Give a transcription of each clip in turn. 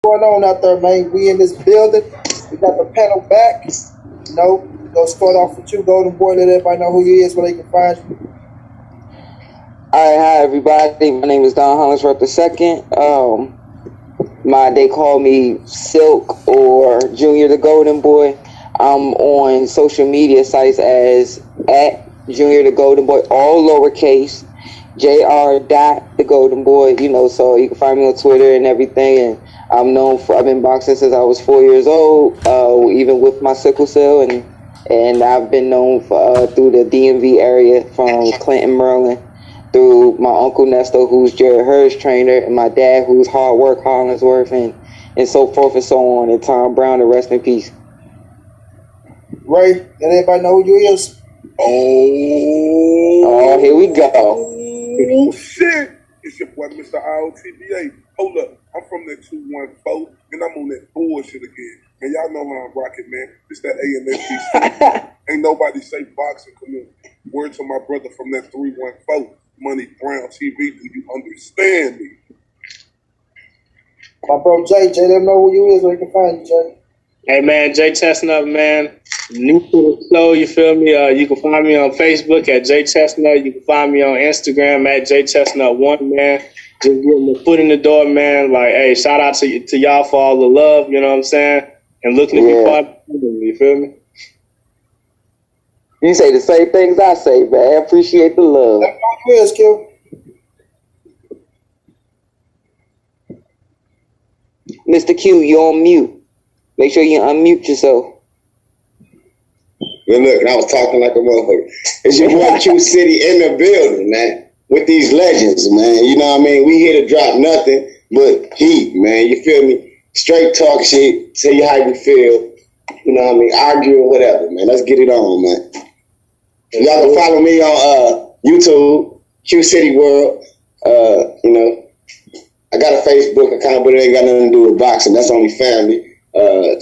going on out there, man? We in this building. We got the panel back. Go start off with you, Golden Boy. Let everybody know who you is, where they can find you. All right, hi everybody. My name is Don Hollingsworth II. They call me Silk or Junior the Golden Boy. I'm on social media sites as at Junior the Golden Boy, all lowercase, Jr. the Golden Boy. So you can find me on Twitter and everything. And I've been boxing since I was 4 years old, even with my sickle cell, and I've been known for through the DMV area from Clinton, Maryland, through my uncle Nestor, who's Jared Hurd's trainer, and my dad, who's Hard Work Hollingsworth, and so forth and so on, and Tom Brown, and rest in peace. Ray, let everybody know who you is. Oh, here we go. Oh, shit. It's your boy, Mr. IOTBA. Hold up. I'm from that 214, and I'm on that bullshit again. And y'all know how I'm rocking, man. It's that ANSBC. Ain't nobody say boxing community. Word to my brother from that 314, Money Brown TV. Do you understand me? My bro Jay, let them know who you is, where you can find you, Jay. Hey, man, Jay Chestnut, man. New to the show, you feel me? You can find me on Facebook at Jay Chestnut. You can find me on Instagram at Jay Chestnut1, man. Just getting the foot in the door, man. Like, hey, shout out to y'all for all the love, you know what I'm saying? And looking to be part of it, you feel me? You say the same things I say, man. I appreciate the love. Yes, Q. Mr. Q, you're on mute. Make sure you unmute yourself. Well, look, I was talking like a motherfucker. It's your boy Q City in the building, man. With these legends, man. You know what I mean? We here to drop nothing but heat, man. You feel me? Straight talk shit. Tell you how you feel. You know what I mean? Argue or whatever, man. Let's get it on, man. Y'all can follow me on YouTube, Q City World. I got a Facebook account, but it ain't got nothing to do with boxing. That's only family.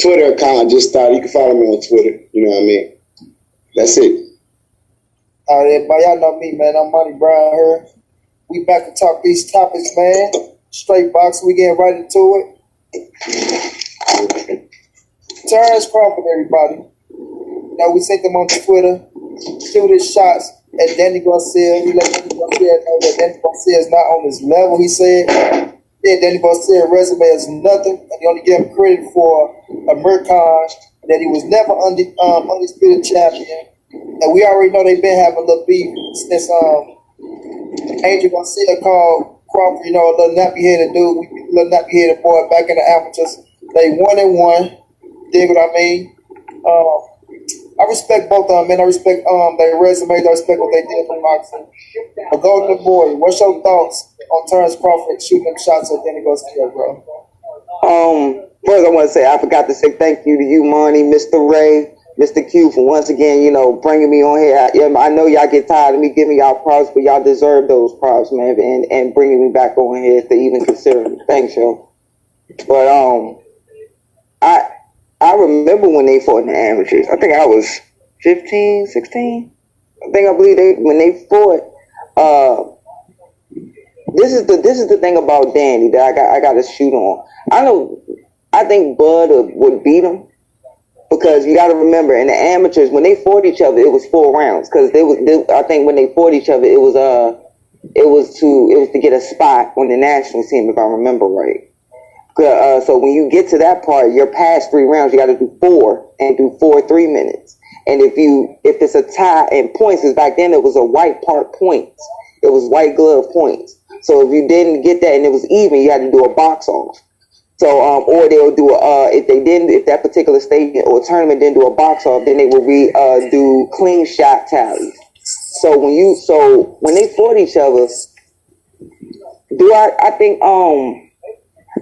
Twitter account I just started. You can follow me on Twitter. You know what I mean? That's it. All right, everybody, y'all know me, man. I'm Money Brown here. We back to talk these topics, man. Straight boxing. We getting right into it. Terrence Crawford, everybody. Now we sent him on Twitter. Shoot his shots at Danny Garcia. He let Danny Garcia know that Danny Garcia is not on his level, he said. Danny Garcia's resume is nothing, and he only gave him credit for a Murcon, that he was never undisputed champion. And we already know they've been having a little beef since Angel Garcia called Crawford, a little nappy-headed dude, little nappy-headed boy back in the amateurs. They 1-1. Dig what I mean? I respect both of them, man. I respect their resumes. I respect what they did for boxing. But Golden Boy, what's your thoughts on Terrence Crawford shooting them shots at Danny Garcia, bro? First I want to say I forgot to say thank you to you, Monty, Mr. Ray, Mr. Q, for once again, bringing me on here. I know y'all get tired of me giving y'all props, but y'all deserve those props, man, and bringing me back on here to even consider me. Thanks, yo. But I remember when they fought in the amateurs. I think I was 15, 16. I believe when they fought. This is the thing about Danny that I got to shoot on. I think Bud would beat him, because you got to remember, in the amateurs when they fought each other, it was 4 rounds. Because I think when they fought each other, it was to get a spot on the national team, if I remember right. So when you get to that part, you're past 3 rounds. You got to do 4 and do 4 3 minutes. And if it's a tie in points, because back then it was a white part points, it was white glove points. So if you didn't get that and it was even, you had to do a box off. So or they'll do if that particular state or tournament didn't do a box off, then they will do clean shot tallies. So when they fought each other,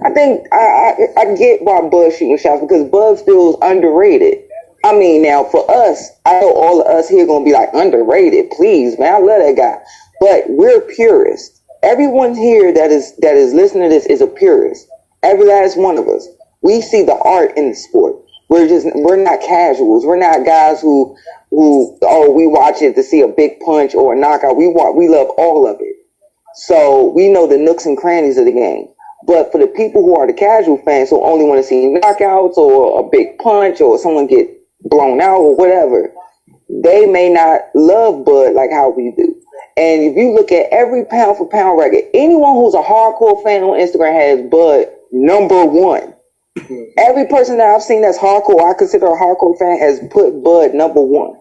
I get why Bud's shooting shots, because Bud feels underrated. I mean, now for us, I know all of us here gonna be like, underrated, please, man, I love that guy. But we're purists. Everyone here that is listening to this is a purist. Every last one of us. We see the art in the sport. We're not casuals. We're not guys who we watch it to see a big punch or a knockout. We love all of it. So we know the nooks and crannies of the game. But for the people who are the casual fans who only want to see knockouts or a big punch or someone get blown out or whatever, they may not love Bud like how we do. And if you look at every pound for pound record, anyone who's a hardcore fan on Instagram has Bud #1. Every person that I've seen that's hardcore, I consider a hardcore fan, has put Bud #1.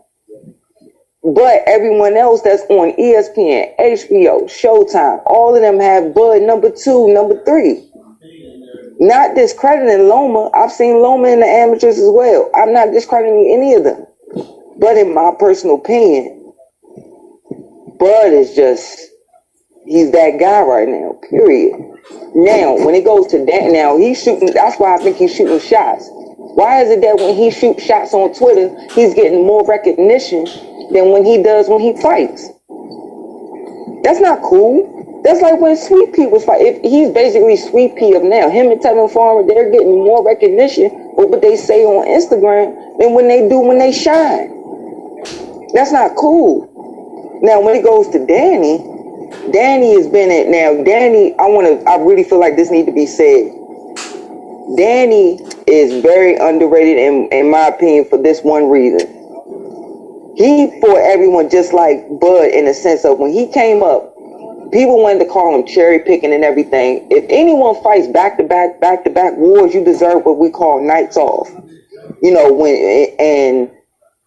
But everyone else that's on ESPN, HBO, Showtime, all of them have Bud #2, #3. Not discrediting Loma. I've seen Loma in the amateurs as well. I'm not discrediting any of them. But in my personal opinion, Bud is just, he's that guy right now, period. Now, when it goes to that, now he's shooting, that's why I think he's shooting shots. Why is it that when he shoots shots on Twitter, he's getting more recognition than when he does when he fights? That's not cool. That's like when Sweet Pea was fighting. He's basically Sweet Pea of now. Him and Tevin Farmer, they're getting more recognition for what they say on Instagram than when they do when they shine. That's not cool. Now, when it goes to Danny has been it. Now, Danny, I really feel like this needs to be said. Danny is very underrated in my opinion for this one reason. He fought everyone just like Bud in the sense of when he came up, people wanted to call him cherry picking and everything. If anyone fights back-to-back wars, you deserve what we call nights off. You know, and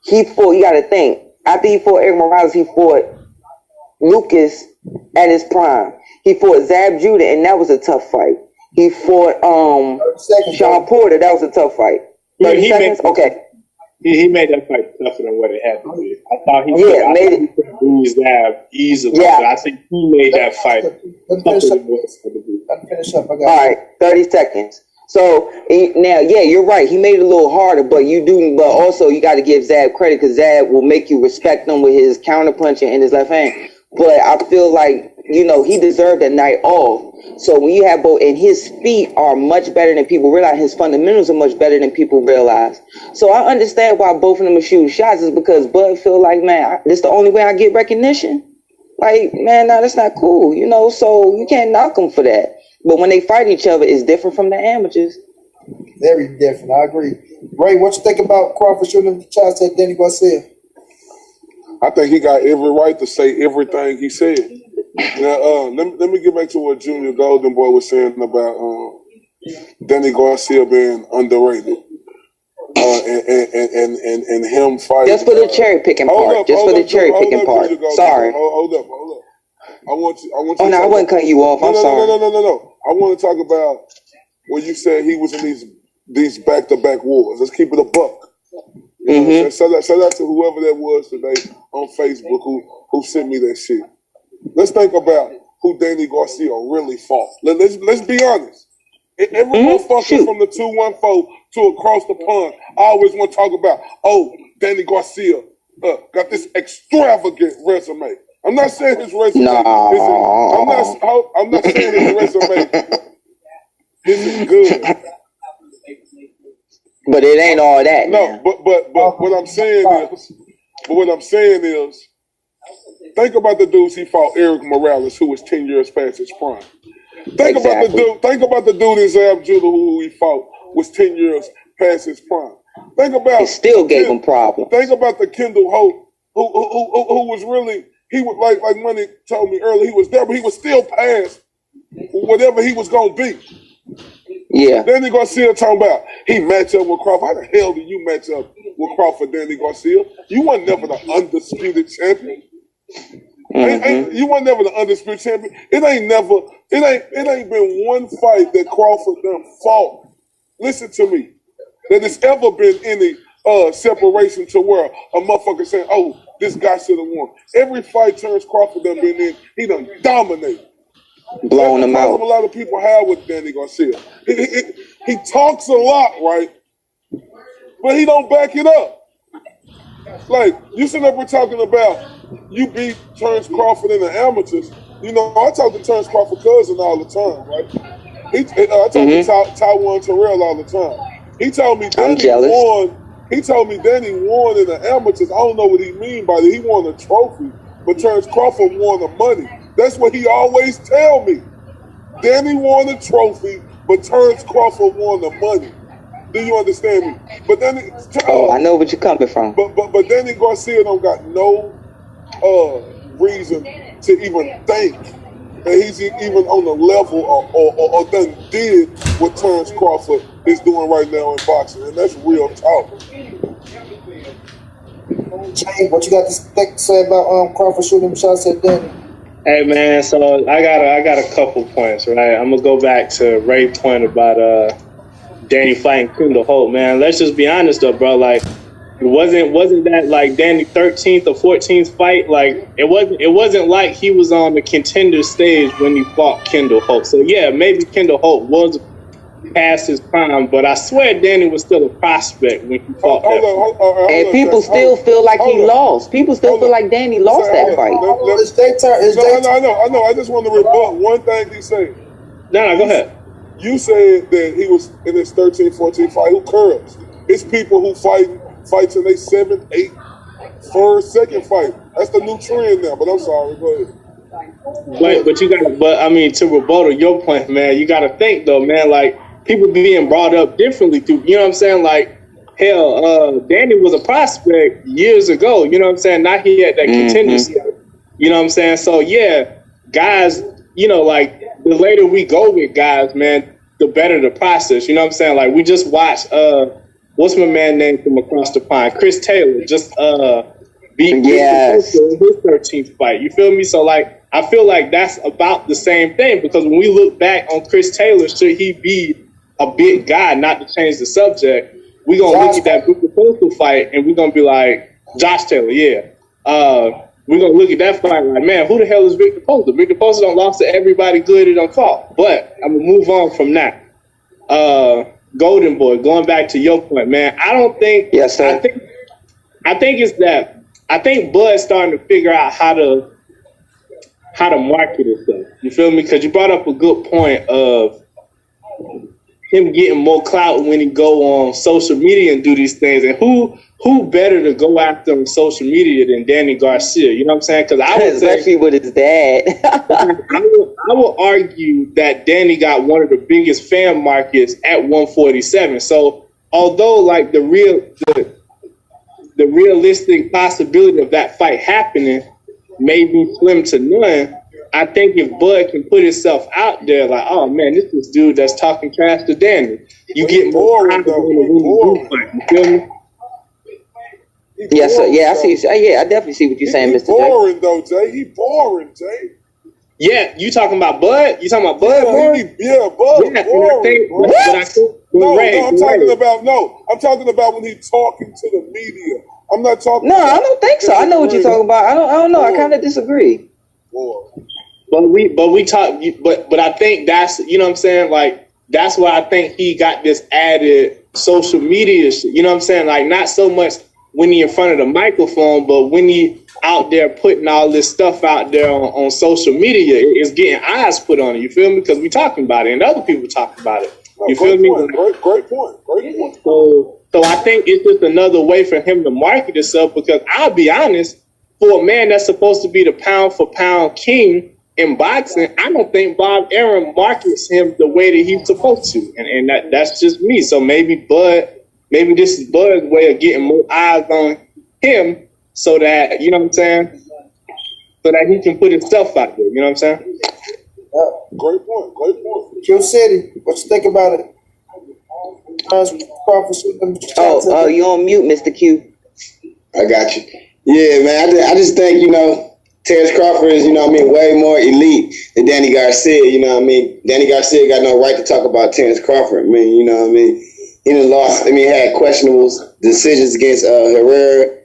he fought, you got to think, after he fought Eric Morales, he fought Lucas at his prime. He fought Zab Judah, and that was a tough fight. He fought Sean Porter, that was a tough fight. 30 seconds? Okay. He made that fight tougher than what it had to be. I thought he could lose that easily. Yeah. But I think he made that fight tougher than what it had to be. Let me finish up. All right, 30 seconds. So now, yeah, you're right. He made it a little harder, but also you got to give Zab credit because Zab will make you respect him with his counterpunching and his left hand. But I feel like, you know, he deserved a night off. So when you have both, and his feet are much better than people realize, his fundamentals are much better than people realize. So I understand why both of them are shooting shots is because Bud feel like, man, this the only way I get recognition. Like, man, no, that's not cool, you know, so you can't knock them for that. But when they fight each other, it's different from the amateurs. Very different, I agree. Ray, what you think about Crawford shooting the shots at Danny Garcia? I think he got every right to say everything he said. Now, let me get back to what Junior Golden Boy was saying about Danny Garcia being underrated. And him fighting. Just for the cherry picking part. Sorry. Hold up. I want you. Oh no, I wasn't cutting you off. I'm sorry. No. I want to talk about when you said he was in these back-to-back wars. Let's keep it a buck. You know, shout out to whoever that was today on Facebook who sent me that shit. Let's think about who Danny Garcia really fought. Let's be honest. Every motherfucker from the 214 to across the pond, I always want to talk about, Danny Garcia got this extravagant resume. I'm not saying his resume I'm not saying his resume isn't good. But it ain't all that. No, but what I'm saying is, think about the dudes he fought, Eric Morales, who was 10 years past his prime. Think about the dude in Zab Judah who he fought was 10 years past his prime. Think about it still gave him problems. Think about the Kendall Hope who was really, he was like Money told me earlier, he was there, but he was still past whatever he was gonna be. Yeah. Danny Garcia talking about he match up with Crawford. How the hell do you match up with Crawford, Danny Garcia? You weren't never the undisputed champion. You weren't never the undisputed champion. It ain't been one fight that Crawford done fought. Listen to me. That there's ever been any separation to where a motherfucker saying, "Oh, this guy should have won." Every fight Terrence Crawford done been in, he done dominated. Blowing him out. A lot of people have with Danny Garcia. He talks a lot, right? But he don't back it up. Like, you sitting up here talking about you beat Terrence Crawford in the amateurs. You know, I talk to Terrence Crawford cousin all the time, right? I talk to Taiwan Terrell all the time. He told me Danny won. He told me Danny won in the amateurs. I don't know what he mean by that. He won a trophy, but Terrence Crawford won the money. That's what he always tell me. Danny won the trophy, but Terrence Crawford won the money. Do you understand me? But then, I know what you're coming from. But Danny Garcia don't got no reason to even think that he's even on the level or done did what Terrence Crawford is doing right now in boxing, and that's real talk. Jay, what you got to say about Crawford shooting shots at Danny? Hey man, so I got a couple points, right? I'm gonna go back to Ray's point about Danny fighting Kendall Holt, man. Let's just be honest though, bro. Like, wasn't that like Danny 13th or 14th fight? Like, it wasn't like he was on the contender stage when he fought Kendall Holt. So yeah, maybe Kendall Holt was past his prime, but I swear Danny was still a prospect when he fought that. And people still feel like he lost. People still feel like Danny lost that fight. I know. I just want to rebut one thing he said. No, go ahead. You said that he was in his 13, 14 fight. Who curves? It's people who fights in their 7th, 8th, 1st, 2nd fight. That's the new trend now. But I'm sorry. Go ahead. But you got. But I mean, to rebuttal your point, man, you got to think though, man. Like, people being brought up differently through. You know what I'm saying? Like, hell, Danny was a prospect years ago. You know what I'm saying? Not he had that contender stuff. You know what I'm saying? So yeah, guys. You know, like, the later we go with guys, man, the better the process. You know what I'm saying? Like, we just watched, what's my man name from across the pond? Chris Taylor just beat his 13th fight. You feel me? So, like, I feel like that's about the same thing, because when we look back on Chris Taylor, should he be a big guy, not to change the subject, we're going to look at that Victor Postal fight and we're going to be like, Josh Taylor, yeah. We're going to look at that fight like, man, who the hell is Victor Postal? Victor Postal don't lost to everybody good and don't fought. But I'm going to move on from that. Golden Boy, going back to your point, man, I don't think... Yes, sir. I think it's that... I think Bud's starting to figure out how to market himself. You feel me? Because you brought up a good point of him getting more clout when he go on social media and do these things. And who better to go after on social media than Danny Garcia? You know what I'm saying? Because I would especially with his dad. I will argue that Danny got one of the biggest fan markets at 147. So although like the realistic possibility of that fight happening may be slim to none, I think if Bud can put himself out there, like, oh man, this is dude that's talking trash to Danny, you get more confidence in fight. You feel me? Yes, sir. Yeah, I see. Yeah, I definitely see what you're saying, Mr. J. Boring though, Jay. He boring, Jay. Yeah, you talking about Bud? You talking about Bud? Bud. Yeah, boring. I'm talking about when he's talking to the media. I'm not talking. No, I don't think so. I know what you're talking about. I don't know. I kind of disagree. But we talk. But I think that's, you know what I'm saying. Like, that's why I think he got this added social media shit. You know what I'm saying? Like, not so much when he in front of the microphone, but when he out there putting all this stuff out there on social media, it's getting eyes put on it. You feel me? Because we talking about it and other people talking about it. You feel me? Great point. So I think it's just another way for him to market himself, because I'll be honest, for a man that's supposed to be the pound for pound king in boxing, I don't think Bob Arum markets him the way that he's supposed to. And that's just me. So maybe this is Bud's way of getting more eyes on him, so that, you know what I'm saying, so that he can put himself out there. You know what I'm saying? Great point. Q City, what you think about it? Oh, you on mute, Mr. Q. I got you. Yeah, man. I just think, Terrence Crawford is, way more elite than Danny Garcia. You know what I mean? Danny Garcia got no right to talk about Terrence Crawford. I mean, you know what I mean? He done lost. I mean, had questionable decisions against Herrera.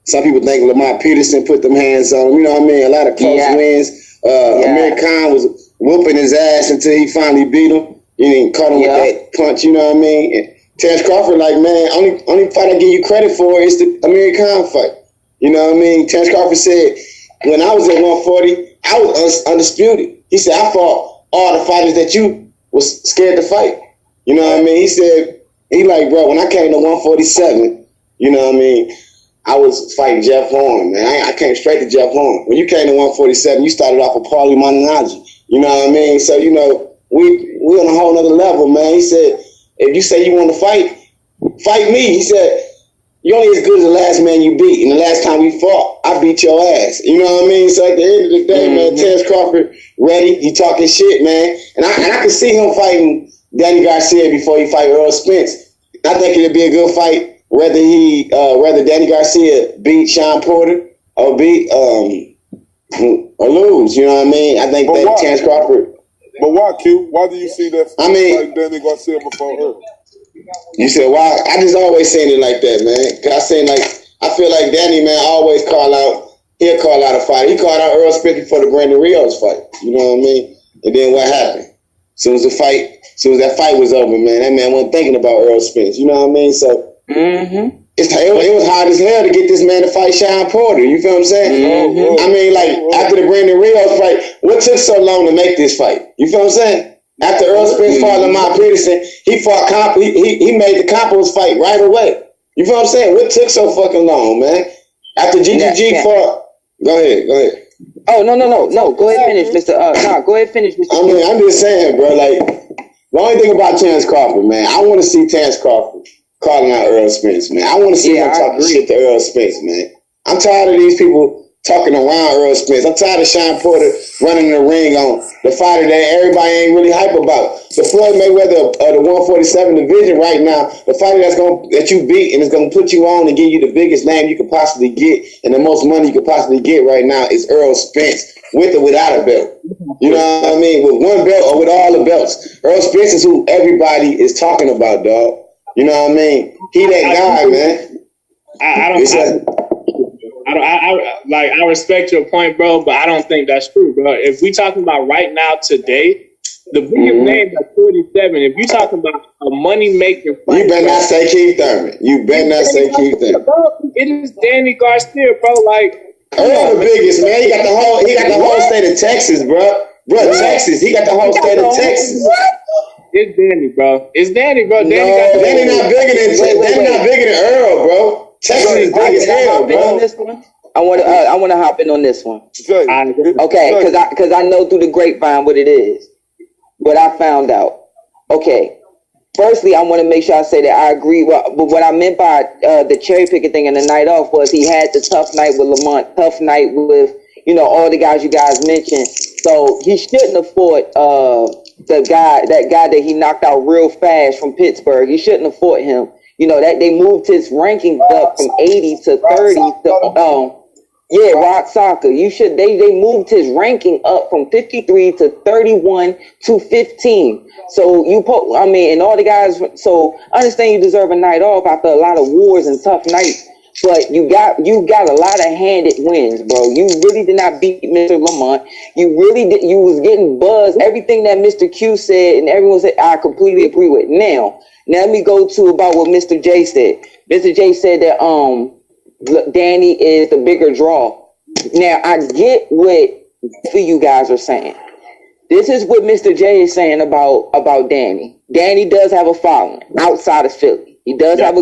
Some people think Lamont Peterson put them hands on him. You know what I mean? A lot of close wins. Amir Khan was whooping his ass until he finally beat him. You didn't caught him with that punch. You know what I mean? And Terrence Crawford, like, man, only fight I give you credit for is the Amir Khan fight. You know what I mean? Terrence Crawford said, when I was at 140, I was undisputed. He said, I fought all the fighters that you was scared to fight. You know what I mean? He said, bro, when I came to 147, you know what I mean, I was fighting Jeff Horn, man. I came straight to Jeff Horn. When you came to 147, you started off with Paulie Malignaggi. You know what I mean? So, you know, we on a whole nother level, man. He said, if you say you want to fight me. He said, you're only as good as the last man you beat. And the last time we fought, I beat your ass. You know what I mean? So at the end of the day, man, Terrence Crawford ready. He talking shit, man. And I can see him fighting Danny Garcia before he fight Errol Spence. I think it'd be a good fight whether Danny Garcia beat Sean Porter or beat or lose. You know what I mean? I think that Terrence Crawford. But why, Q? Why do you see that like Danny Garcia before Errol? You said why? I just always saying it like that, man. Cause I feel like Danny, man, always he'll call out a fight. He called out Errol Spence before the Brandon Rios fight. You know what I mean? And then what happened? As soon as that fight was over, man, that man wasn't thinking about Errol Spence. You know what I mean? So it was hard as hell to get this man to fight Sean Porter. You feel what I'm saying? I mean, like after the Brandon Rios fight, what took so long to make this fight? You feel what I'm saying? After Errol Spence fought Lamar Peterson, he made the Campos fight right away. You feel what I'm saying? What took so fucking long, man? After GGG fought, go ahead. Oh no. Go ahead, finish, Mr. Go ahead, finish, Mr. I mean, I'm just saying, bro. Like the only thing about Terrence Crawford, man, I want to see Terrence Crawford calling out Errol Spence, man. I want to see him talking shit to Errol Spence, man. I'm tired of these people talking around Errol Spence. I'm tired of Sean Porter running the ring on the fighter that everybody ain't really hype about. The Floyd Mayweather of the 147 division right now, the fighter that you beat and is gonna put you on and give you the biggest name you could possibly get and the most money you could possibly get right now is Errol Spence, with or without a belt. You know what I mean? With one belt or with all the belts. Errol Spence is who everybody is talking about, dog. You know what I mean? He that guy, man. I respect your point, bro, but I don't think that's true, bro. If we talking about right now, today, the biggest name at 47, if you talking about a money-making fight, you better not say Keith Thurman. It is Danny Garcia, bro. Like, Errol the biggest, man. He got the whole state of Texas, bro. Texas. He got the whole state of Texas. It's Danny, bro. Danny not bigger than Errol, bro. Texas is big as hell, bro. I want to hop in on this one. Okay, because I know through the grapevine what it is, what I found out. Okay, firstly, I want to make sure I say that I agree. But what I meant by the cherry picking thing and the night off was he had the tough night with Lamont, tough night with all the guys you guys mentioned. So he shouldn't have fought that guy that he knocked out real fast from Pittsburgh. He shouldn't have fought him. That they moved his rankings up from 80 to 30 to Rock Soccer. They moved his ranking up from 53 to 31 to 15. So and all the guys. So I understand you deserve a night off after a lot of wars and tough nights. But you got a lot of handed wins, bro. You really did not beat Mr. Lamont. You really did. You was getting buzzed. Everything that Mr. Q said and everyone said, I completely agree with. Now let me go to about what Mr. J said. Mr. J said that Danny is the bigger draw. Now I get what you guys are saying. This is what Mr. J is saying about Danny. Danny does have a following outside of Philly. He does have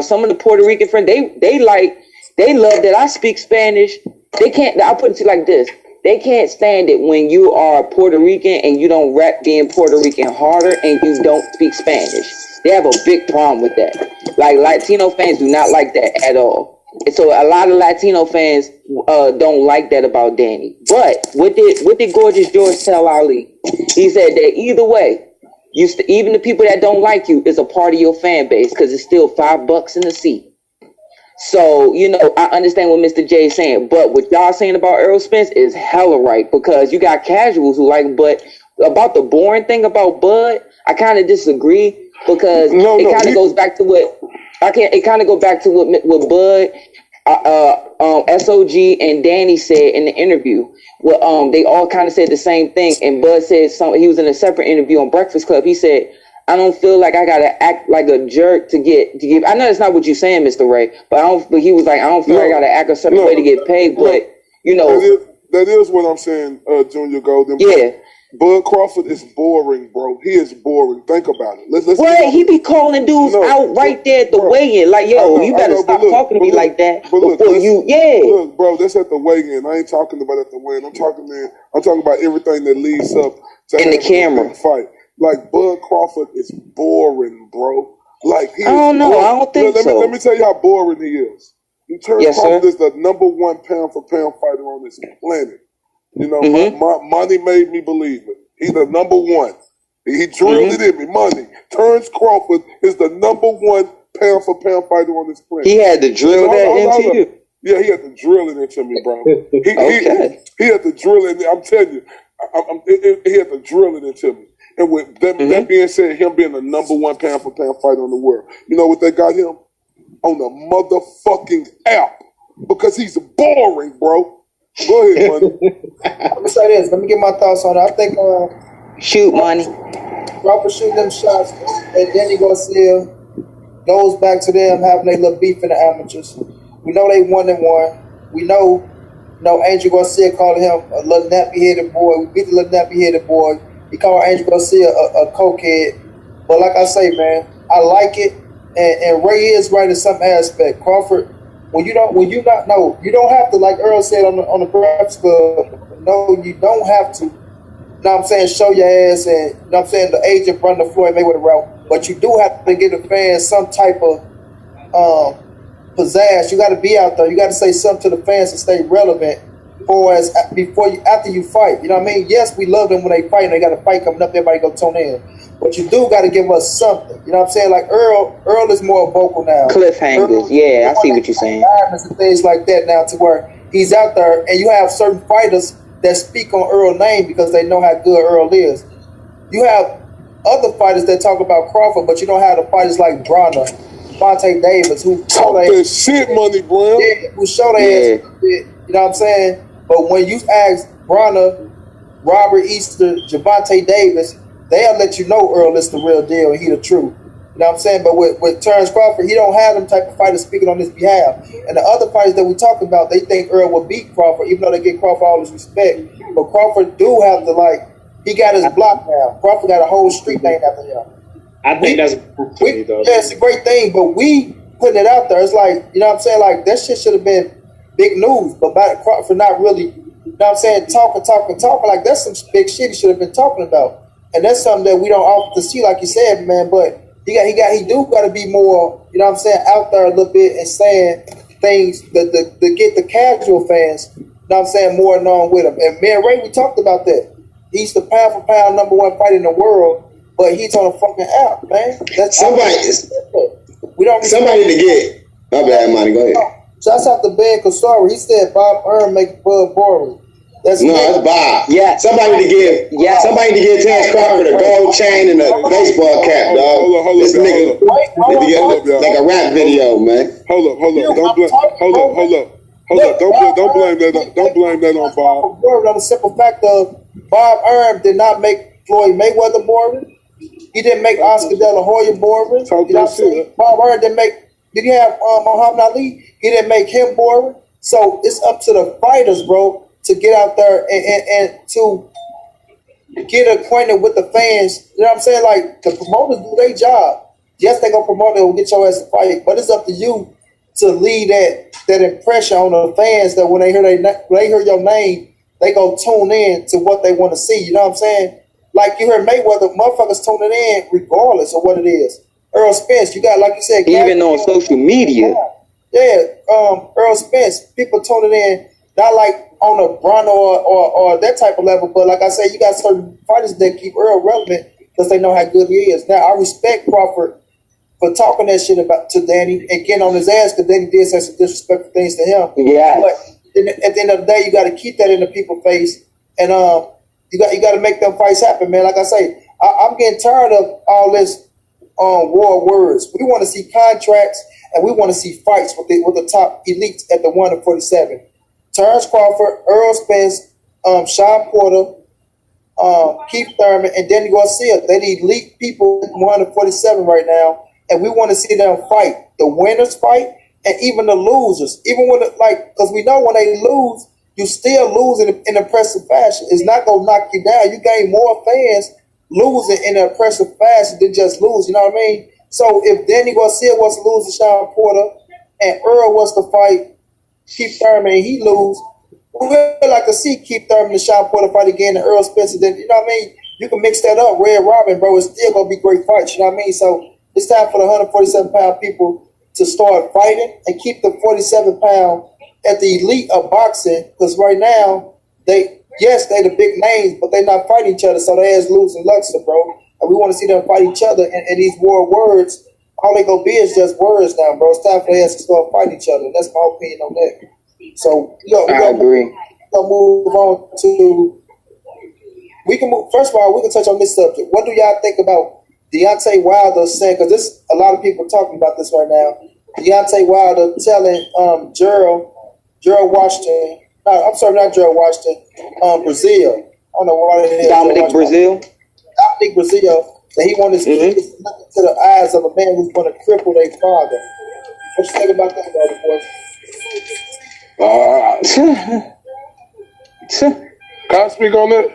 some of the Puerto Rican friends, they love that I speak Spanish. They can't, I'll put it to you like this. They can't stand it when you are Puerto Rican and you don't rap being Puerto Rican harder and you don't speak Spanish. They have a big problem with that. Like Latino fans do not like that at all. And so a lot of Latino fans don't like that about Danny. But what did Gorgeous George tell Ali? He said that either way, even the people that don't like you is a part of your fan base because it's still $5 in the seat. So, I understand what Mr. J is saying, but what y'all saying about Errol Spence is hella right because you got casuals who like, but about the boring thing about Bud, I kind of disagree because it kind of goes back to what Bud, SOG and Danny said in the interview. Well, they all kind of said the same thing, and Bud said he was in a separate interview on Breakfast Club. He said, I don't feel like I gotta act like a jerk to give. I know that's not what you're saying, Mr. Ray, but he was like, I don't feel like I gotta act a certain way to get paid. But that is what I'm saying, Junior Golden. Yeah. Bud Crawford is boring, bro. He is boring. Think about it. Let's What? He be calling dudes out right there at the weigh-in. Like, yo, you better stop talking to me like that before you. Yeah. Look, bro, that's at the weigh-in. I ain't talking about at the weigh-in. I'm talking about everything that leads up to in the camera fight. Like, Bud Crawford is boring, bro. Like, I don't know. I don't think so. Let me tell you how boring he is. Terrence Crawford is the #1 pound-for-pound fighter on this planet. You know, money made me believe it. He's the #1. He drilled it in me. Money. Terrence Crawford is the #1 pound-for-pound fighter on this planet. He had to drill that into you? Yeah, he had to drill it into me, bro. He had to drill it. I'm telling you, he had to drill it into me. And with that being said, him being the #1 pound-for-pound fighter in the world, you know what they got him? On the motherfucking app. Because he's boring, bro. Go ahead, Money. I'm gonna say this. Let me get my thoughts on it. I think shoot, Money. Crawford shooting them shots, and then he goes back to them having a little beef in the amateurs. We know they 1-1. We know Angel Garcia called him a little nappy-headed boy. We beat the little nappy-headed boy. He called Angel Garcia a cokehead. But like I say, man, I like it. And Ray is right in some aspect. Crawford, you don't have to, like Errol said on the Breakfast Club. No, you don't have to. You know what I'm saying? Show your ass, and you know what I'm saying, the agent run the Floyd Mayweather route. But you do have to give the fans some type of pizzazz. You got to be out there. You got to say something to the fans to stay relevant. After you fight, you know what I mean? Yes, we love them when they fight and they got a fight coming up. Everybody go tune in, but you do got to give us something. You know what I'm saying? Like Errol is more vocal now. Cliffhangers, yeah, I see what you're saying. And things like that now, to where he's out there, and you have certain fighters that speak on Errol's name because they know how good Errol is. You have other fighters that talk about Crawford, but you don't have the fighters like Bronner, Devontae Davis, who show their shit, Money, bro. Yeah, who show their ass. You know what I'm saying? But when you ask Bronner, Robert Easter, Devontae Davis, they'll let you know Errol is the real deal and he the truth. You know what I'm saying? But with Terrence Crawford, he don't have them type of fighters speaking on his behalf. And the other fighters that we talk about, they think Errol will beat Crawford, even though they give Crawford all his respect. But Crawford do have to, he got his block now. Crawford got a whole street named after him. I think that's yeah, it's a great thing, but we putting it out there. It's like, you know what I'm saying? Like, that shit should have been big news, but about Crawford not really, you know what I'm saying, talking. Like, that's some big shit he should have been talking about. And that's something that we don't often see, like you said, man. But he do got to be more, you know what I'm saying, out there a little bit and saying things that get the casual fans, you know what I'm saying, more known with him. And me and Ray, we talked about that. He's the pound for pound #1 fighter in the world, but he's on a fucking app, man. That's somebody to get. My bad, Money. Go ahead. Shouts out to Ben Kasari. He said Bob Earn make Bud boring. It's Bob. Yeah. Somebody to give Terrence Crawford a gold chain and a baseball cap, dog. This nigga like a rap video, man. Hold up. Don't blame that on Bob. On the simple fact of Bob Earn did not make Floyd Mayweather boring. He didn't make Oscar De La Hoya boring. You know what Bob Earn didn't make. Did he have Muhammad Ali? He didn't make him boring. So it's up to the fighters, bro, to get out there and to get acquainted with the fans. You know what I'm saying? Like, the promoters do their job. Yes, they gonna promote it and get your ass to fight, but it's up to you to leave that impression on the fans that when they hear your name, they go tune in to what they want to see. You know what I'm saying? Like, you heard Mayweather, motherfuckers tuning in regardless of what it is. Earl Spence, you got, like you said, even on social media. Yeah, Earl Spence, people tuning in, not like on a Bronner or that type of level, but like I said, you got certain fighters that keep Earl relevant because they know how good he is. Now, I respect Crawford for talking that shit to Danny and getting on his ass because Danny did say some disrespectful things to him. Yeah. But at the end of the day, you got to keep that in the people's face, and you got to make them fights happen, man. Like I say, I'm getting tired of all this war words. We want to see contracts and we want to see fights with the top elites at the 1-47. Terrence Crawford, Earl Spence, Sean Porter, Keith Thurman, and Danny Garcia. They need elite people at 1-47 right now, and we want to see them fight. The winners fight, and even the losers. Even when because we know when they lose, you still losing in impressive fashion. It's not gonna knock you down. You gain more fans losing in an impressive fashion than just lose. You know what I mean? So if Danny Garcia was to lose to Sean Porter and Earl was to fight Keith Thurman and he lose, we would like to see Keith Thurman and Sean Porter fight again and Earl Spence. Then you know what I mean? You can mix that up, Red Robin, bro. It's still gonna be great fights. You know what I mean? So it's time for the 147-pound people to start fighting and keep the 47-pound at the elite of boxing, because right now they the big names, but they're not fighting each other, so they ass losing luster, bro. And we want to see them fight each other, and these war words, all they gonna be is just words now, bro. It's time for their ass to start fighting each other. That's my opinion on that. So I agree. We're gonna move on to. We can move. First of all, we can touch on this subject. What do y'all think about Deontay Wilder saying? Because this a lot of people talking about this right now. Deontay Wilder telling Gerald Washington. No, I'm sorry, not Gerald Washington. Brazil. I don't know what it is. Dominic Brazil that he wanted his kids to look into the eyes of a man who's going to cripple their father. What you think about that, Can I speak on that?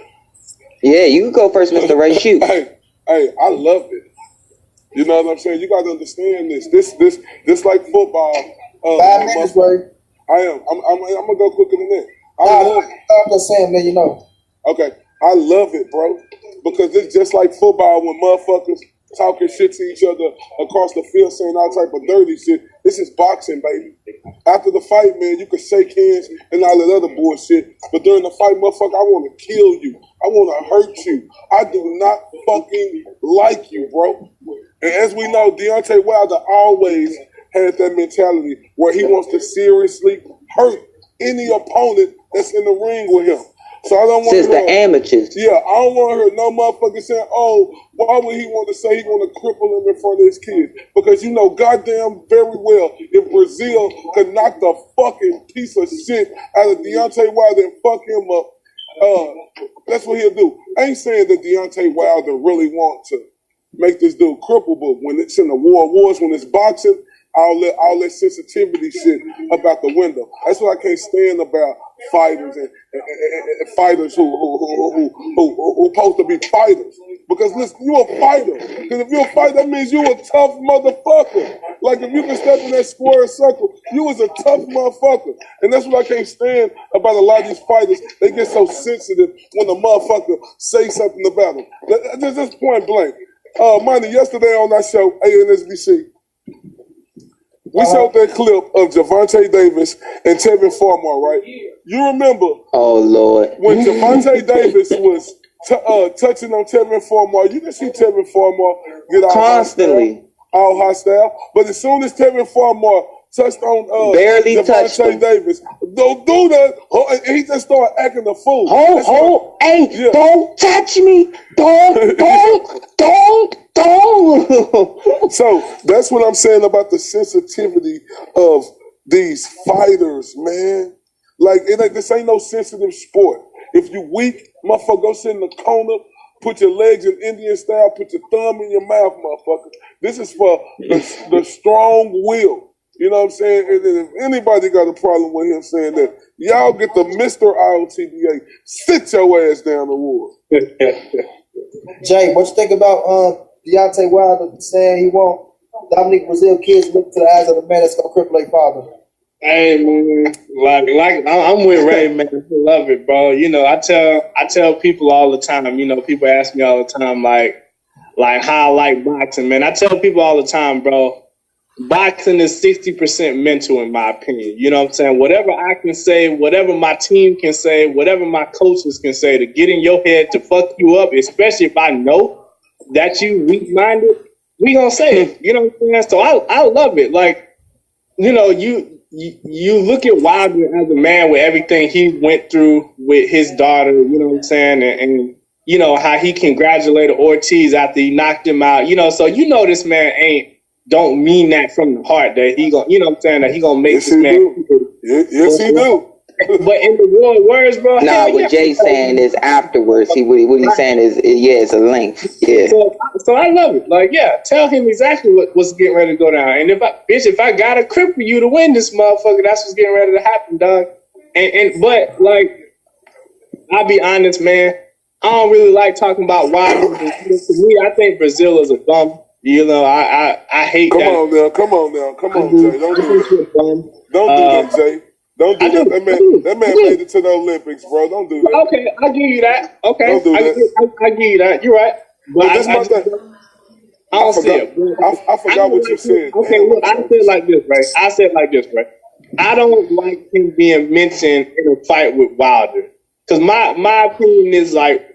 Yeah, you can go first, Mr. Ray. Shoot. Hey, I love it. You know what I'm saying? You got to understand this. This like football. 5 minutes, right? I am. I'm gonna go quicker than that. I'm just saying, man. You know. Okay, I love it, bro, because it's just like football when motherfuckers talking shit to each other across the field, saying all type of dirty shit. This is boxing, baby. After the fight, man, you can shake hands and all that other bullshit, but during the fight, motherfucker, I want to kill you. I want to hurt you. I do not fucking like you, bro. And as we know, Deontay Wilder always had that mentality where he wants to seriously hurt any opponent that's in the ring with him. So I don't want since the amateurs. Yeah, I don't want to hear no motherfucker saying, "Oh, why would he want to say he want to cripple him in front of his kids?" Because you know goddamn very well if Brazil could knock the fucking piece of shit out of Deontay Wilder and fuck him up, that's what he'll do. I ain't saying that Deontay Wilder really want to make this dude cripple, but when it's in the war of wars, when it's boxing, all that sensitivity shit about the window. That's what I can't stand about fighters and fighters who supposed to be fighters. Because listen, you a fighter. Because if you're a fighter, that means you a tough motherfucker. Like if you can step in that square circle, you was a tough motherfucker. And that's what I can't stand about a lot of these fighters. They get so sensitive when the motherfucker say something about them. Just point blank. Money, yesterday on that show, ANSBC, we showed that clip of Gervonta Davis and Tevin Farmer, right? You remember? Oh, Lord. When Gervonta Davis was touching on Tevin Farmer, you can see Tevin Farmer get all constantly hostile. But as soon as Tevin Farmer touched on barely touched Davis, don't do that. And he just started acting a fool. Hey, don't touch me. Don't. So that's what I'm saying about the sensitivity of these fighters, man. Like, this ain't no sensitive sport. If you weak, motherfucker, go sit in the corner, put your legs in Indian style, put your thumb in your mouth, motherfucker. This is for the strong will. You know what I'm saying? And if anybody got a problem with him saying that, y'all get the Mr. IOTBA. Sit your ass down the wall. Jay, what you think about Deontay Wilder saying he want Dominic Brazil kids to look to the eyes of the man that's gonna cripple their father? Hey man, like I'm with Ray, man. I love it, bro. You know, I tell people all the time. You know, people ask me all the time, like how I like boxing, man. I tell people all the time, bro. Boxing is 60% mental, in my opinion. You know what I'm saying? Whatever I can say, whatever my team can say, whatever my coaches can say to get in your head to fuck you up, especially if I know that you weak-minded, we gonna say it. You know what I'm saying? So I love it. Like, you know, you look at Wilder as a man with everything he went through with his daughter, you know what I'm saying? And you know, how he congratulated Ortiz after he knocked him out. You know, so you know this man don't mean that from the heart that he gonna, you know what I'm saying, that he gonna make this man. Yes, he do. But in the war words, bro. Nah, what Jay's saying is afterwards. What he's saying is, it's a length. Yeah. So I love it. Like, yeah, tell him exactly what's getting ready to go down. And if I gotta cripple you to win this motherfucker, that's what's getting ready to happen, dog. But like, I'll be honest, man. I don't really like talking about Wilder. To me, I think Brazil is a bum. You know, I hate Come that. on now, come on, Jay. Don't do that. Don't do that, Jay. Don't do that. That man made it to the Olympics, bro. Don't do that. Okay, I'll give you that. Okay, Don't do that. I give you that. You're right. But that's my thing. I don't see it. I forgot what you said. Okay, look, I said it like this, right? I don't like him being mentioned in a fight with Wilder. Because my opinion is like,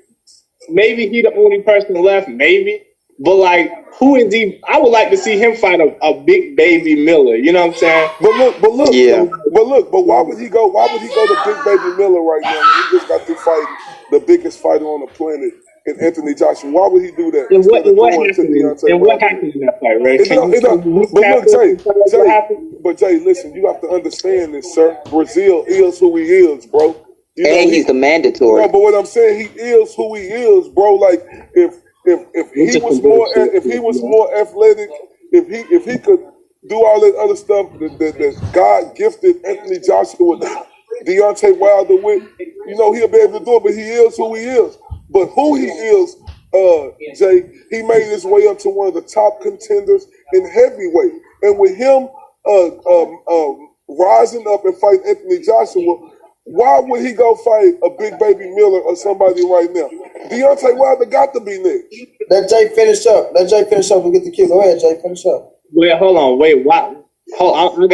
maybe he the only person left, maybe. But like, who is he? I would like to see him fight a big baby Miller. You know what I'm saying? But why would he go? Why would he go to Big Baby Miller right now? He just got to fight the biggest fighter on the planet, in Anthony Joshua. Why would he do that? And what happened in that fight, right? But Jay, listen, you have to understand this, sir. Brazil is who he is, bro. You know, he's the mandatory. No, but what I'm saying, he is who he is, bro. Like if he was more athletic, if he could do all that other stuff that God gifted Anthony Joshua with Deontay Wilder with, you know, he'll be able to do it. But he is who he is. But who he is, Jay, he made his way up to one of the top contenders in heavyweight, and with him rising up and fighting Anthony Joshua. Why would he go fight a Big Baby Miller or somebody right now? Deontay Wilder got to be next. Let Jay finish up. We'll get the kill. Go ahead, Jay. Finish up. Wait, hold on. Wait, what? Hold on. I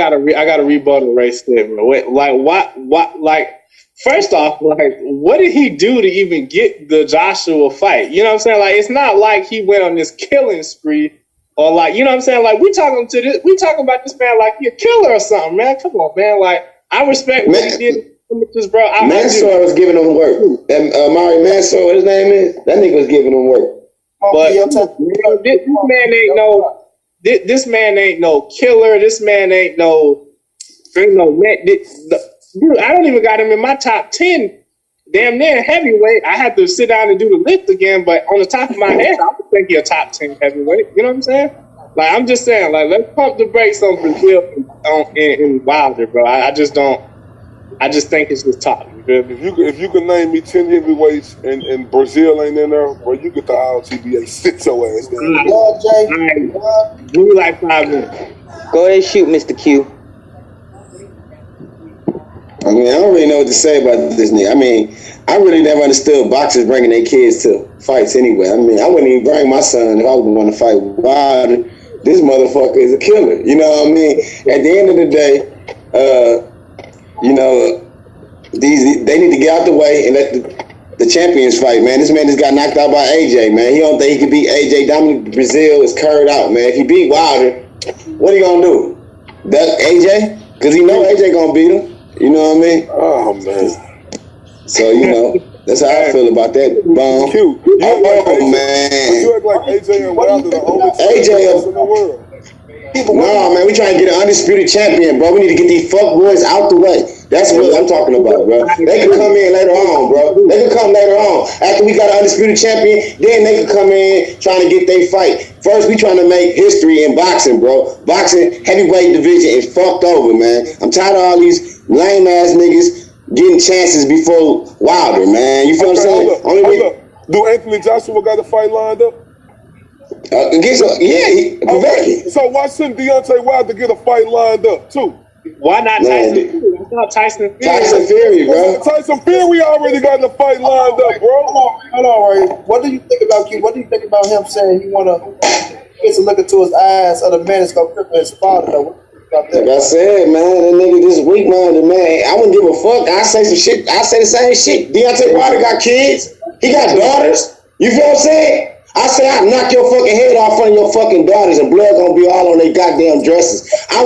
gotta rebuttal Ray's statement. Wait, like what? Like, first off, like, what did he do to even get the Joshua fight? You know what I'm saying? Like, it's not like he went on this killing spree, or like, you know what I'm saying? Like, we talking about this man like he a killer or something, man. Come on, man. Like, I respect what he did. Bro, Mansour was giving him work. That Mari Mansour, what his name is, that nigga was giving him work. But this man ain't no killer. This man ain't no man. Dude, I don't even got him in my top 10. Damn near heavyweight. I have to sit down and do the list again. But on the top of my head, I would think he's a top 10 heavyweight. You know what I'm saying? Like, I'm just saying, like, let's pump the brakes on Brazil and Wilder, bro. I just don't. I just think it's the top. If you could name me 10 heavyweights and Brazil ain't in there, bro, you get the ILTBA. Sit your ass down. Give me like 5 minutes. Go ahead and shoot, Mr. Q. I mean, I don't really know what to say about this nigga. I mean, I really never understood boxers bringing their kids to fights anyway. I mean, I wouldn't even bring my son if I was going to fight Wilder. This motherfucker is a killer. You know what I mean? At the end of the day, you know, they need to get out the way and let the champions fight, man. This man just got knocked out by AJ, man. He don't think he can beat AJ. Dominic Brazil is curved out, man. If he beat Wilder, what he gonna do? That AJ? Because he know AJ gonna beat him. You know what I mean? Oh, man. So, you know, that's how I feel about that bomb. Q. Man. You act like AJ and Wilder the only AJ in the world. No, man, we trying to get an undisputed champion, bro. We need to get these fuck boys out the way. That's what I'm talking about, bro. They can come in later on, bro. They can come later on. After we got an undisputed champion, then they can come in trying to get their fight. First, we trying to make history in boxing, bro. Boxing heavyweight division is fucked over, man. I'm tired of all these lame ass niggas getting chances before Wilder, man. You feel what I'm saying? Hold up. Do Anthony Joshua got a fight lined up? So why shouldn't Deontay Wilder get a fight lined up too? Why not Tyson Fury? I thought Tyson Fury, bro. Tyson Fury already got the fight lined up, bro. Hold on, Ray. What do you think about Q? What do you think about him saying he gets to look into his eyes of the man that's gonna cripple his father? Though? Like I said, man, that nigga just weak-minded, man. I wouldn't give a fuck. I say some shit. I say the same shit. Deontay Wilder got kids. He got daughters. You feel what I'm saying? I say I knock your fucking head off front of your fucking daughters and blood gonna be all on their goddamn dresses. I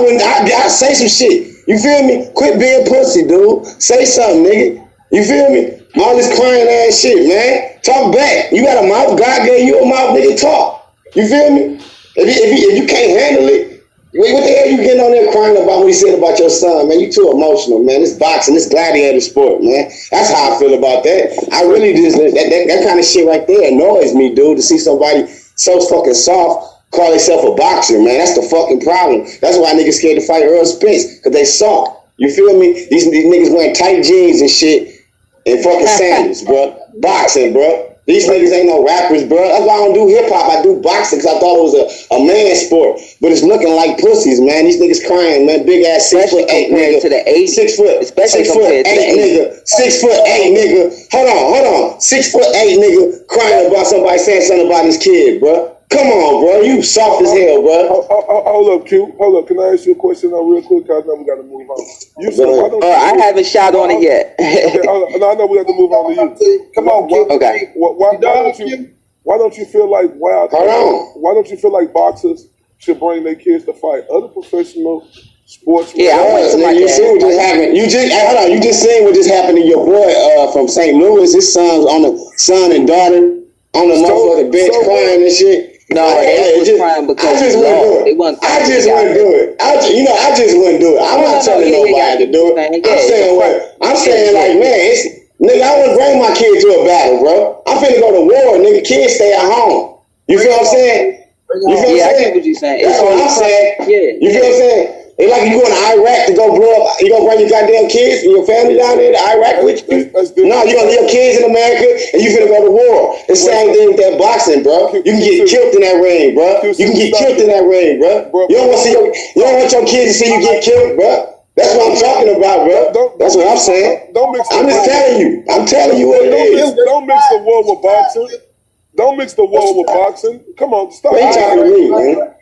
say some shit. You feel me? Quit being pussy, dude. Say something, nigga. You feel me? All this crying ass shit, man. Talk back. You got a mouth. God gave you a mouth, nigga. Talk. You feel me? If you can't handle it, what the hell you getting on there crying about what he said about your son, man? You too emotional, man. This boxing, this gladiator sport, man. That's how I feel about that. I really just, that kind of shit right there annoys me, dude, to see somebody so fucking soft call themselves a boxer, man. That's the fucking problem. That's why niggas scared to fight Errol Spence, because they soft. You feel me? These niggas wearing tight jeans and shit and fucking sandals, bro. Boxing, bro. These niggas ain't no rappers, bro. That's why I don't do hip hop. I do boxing because I thought it was a man sport. But it's looking like pussies, man. These niggas crying, man. Big ass 6'8" nigga. To the 8, 6 foot, especially 6'8" nigga. 6'8" nigga. Hold on. 6'8" nigga crying about somebody saying something about his kid, bro. Come on, bro. You soft as hell, bro. Hold up, Q. Hold up. Can I ask you a question real quick? Cause I know we got to move on. You said, why don't I haven't shot on it yet. Okay, I know we have to move on to you. Come on, Q. Okay. Why don't you feel like why don't you feel like boxers should bring their kids to fight other professional sportsmen? Yeah, I went to my you see what just happened. You just seen what just happened to your boy from St. Louis. His son and daughter on the motherfucking bench crying and shit. No, they was crying because I just wouldn't do it. I just wouldn't do it. I'm not telling nobody to do it. I'm saying like, man, nigga, I wouldn't bring my kid to a battle, bro. I'm finna go to war, nigga. Kids stay at home. You feel what I'm saying? I get what you're saying. That's what I'm saying. Yeah. You feel what I'm saying? It's like you going to Iraq to go blow up. You gonna bring your goddamn kids and your family down there to Iraq with you? No, you gonna leave your kids in America and you finna go to war. The same thing with that boxing, bro. You can get killed in that ring, bro. You can get killed in that ring, bro. You don't want your kids to see you get killed, bro. That's what I'm talking about, bro. That's what I'm saying. I'm just telling you. I'm telling you what it is. Don't mix the war with boxing. Don't mix the war with boxing. Come on, stop. What you talking to me, man?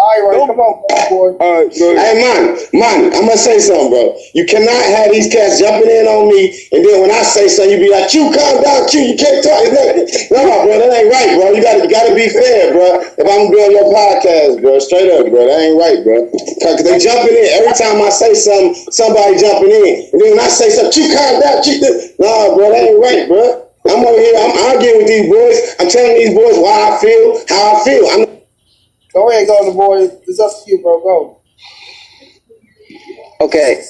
All right, come on, boy. All right, hey, man, I'm gonna say something, bro. You cannot have these cats jumping in on me, and then when I say something, you be like, "Q, calm down, Q. You can't talk." No, bro, that ain't right, bro. You gotta be fair, bro. If I'm doing your podcast, bro, straight up, bro, that ain't right, bro. Cause they jumping in every time I say something, somebody jumping in, and then when I say something, Q, calm down, Q. No, bro, that ain't right, bro. I'm over here, I'm arguing with these boys. I'm telling these boys why I feel, how I feel. Go ahead, go the boy. It's up to you, bro. Go. Okay.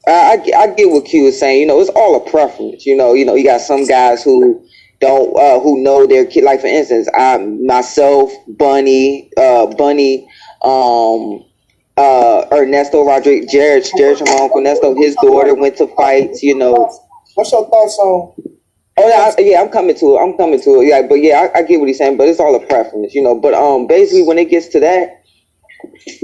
I get what Q is saying. You know, it's all a preference. You know, you got some guys who don't who know their kid. Like for instance, myself, Bunny, Ernesto Rodriguez, Jared from my uncle Ernesto, his daughter went to fights. You know. What's your thoughts on? Oh yeah, I'm coming to it. Yeah, but yeah, I get what he's saying, but it's all a preference, you know. But basically, when it gets to that,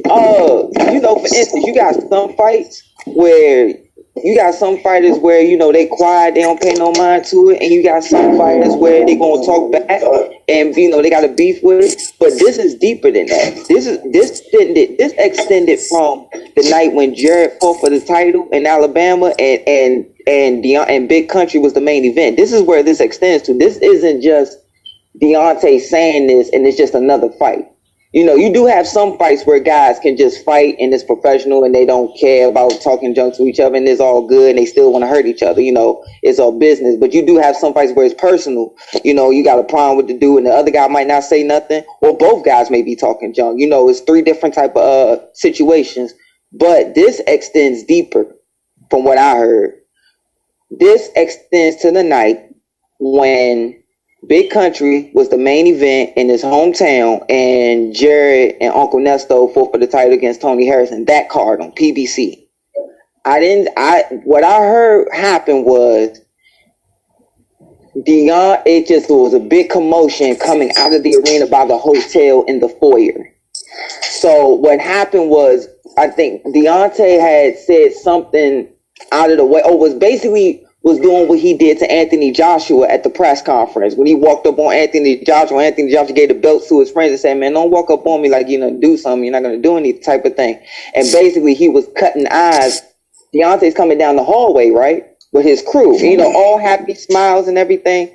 you know, for instance, you got some fights where you got some fighters where you know they quiet, they don't pay no mind to it, and you got some fighters where they gonna talk back, and you know they got a beef with it. But this is deeper than that. This extended from the night when Jared fought for the title in Alabama, and Big Country was the main event. This is where this extends to. This isn't just Deontay saying this and it's just another fight. You know, you do have some fights where guys can just fight and it's professional and they don't care about talking junk to each other and it's all good and they still want to hurt each other. You know, it's all business. But you do have some fights where it's personal. You know, you got a problem with the dude and the other guy might not say nothing, or both guys may be talking junk. You know, it's 3 different type of situations. But this extends deeper from what I heard. This extends to the night when Big Country was the main event in his hometown and Jared and Uncle Nesto fought for the title against Tony Harrison. That card on PBC. What I heard happened was it just was a big commotion coming out of the arena by the hotel in the foyer. So what happened was, I think Deontay had said something out of the way, or was doing what he did to Anthony Joshua at the press conference. When he walked up on Anthony Joshua gave the belt to his friends and said, "Man, don't walk up on me like you're going to do something. You're not going to do any type of thing." And basically he was cutting eyes. Deontay's coming down the hallway, right? With his crew, you know, all happy smiles and everything.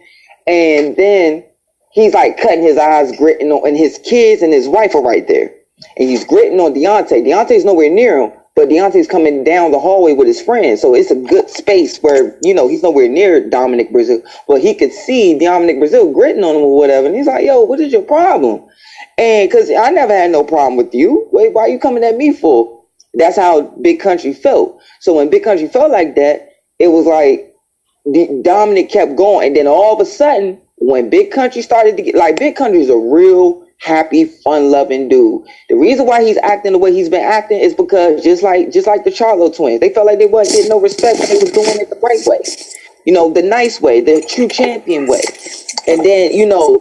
And then he's like cutting his eyes, gritting on, and his kids and his wife are right there. And he's gritting on Deontay. Deontay's nowhere near him. But Deontay's coming down the hallway with his friends. So it's a good space where, you know, he's nowhere near Dominic Brazil. But he could see Dominic Brazil gritting on him or whatever. And he's like, "Yo, what is your problem?" And because I never had no problem with you. Wait, why are you coming at me for? That's how Big Country felt. So when Big Country felt like that, it was like Dominic kept going. And then all of a sudden, when Big Country started to get, like, Big Country is a real happy, fun-loving dude. The reason why he's acting the way he's been acting is because just like the Charlo twins, they felt like they wasn't getting no respect when they was doing it the right way. The nice way, the true champion way. And then,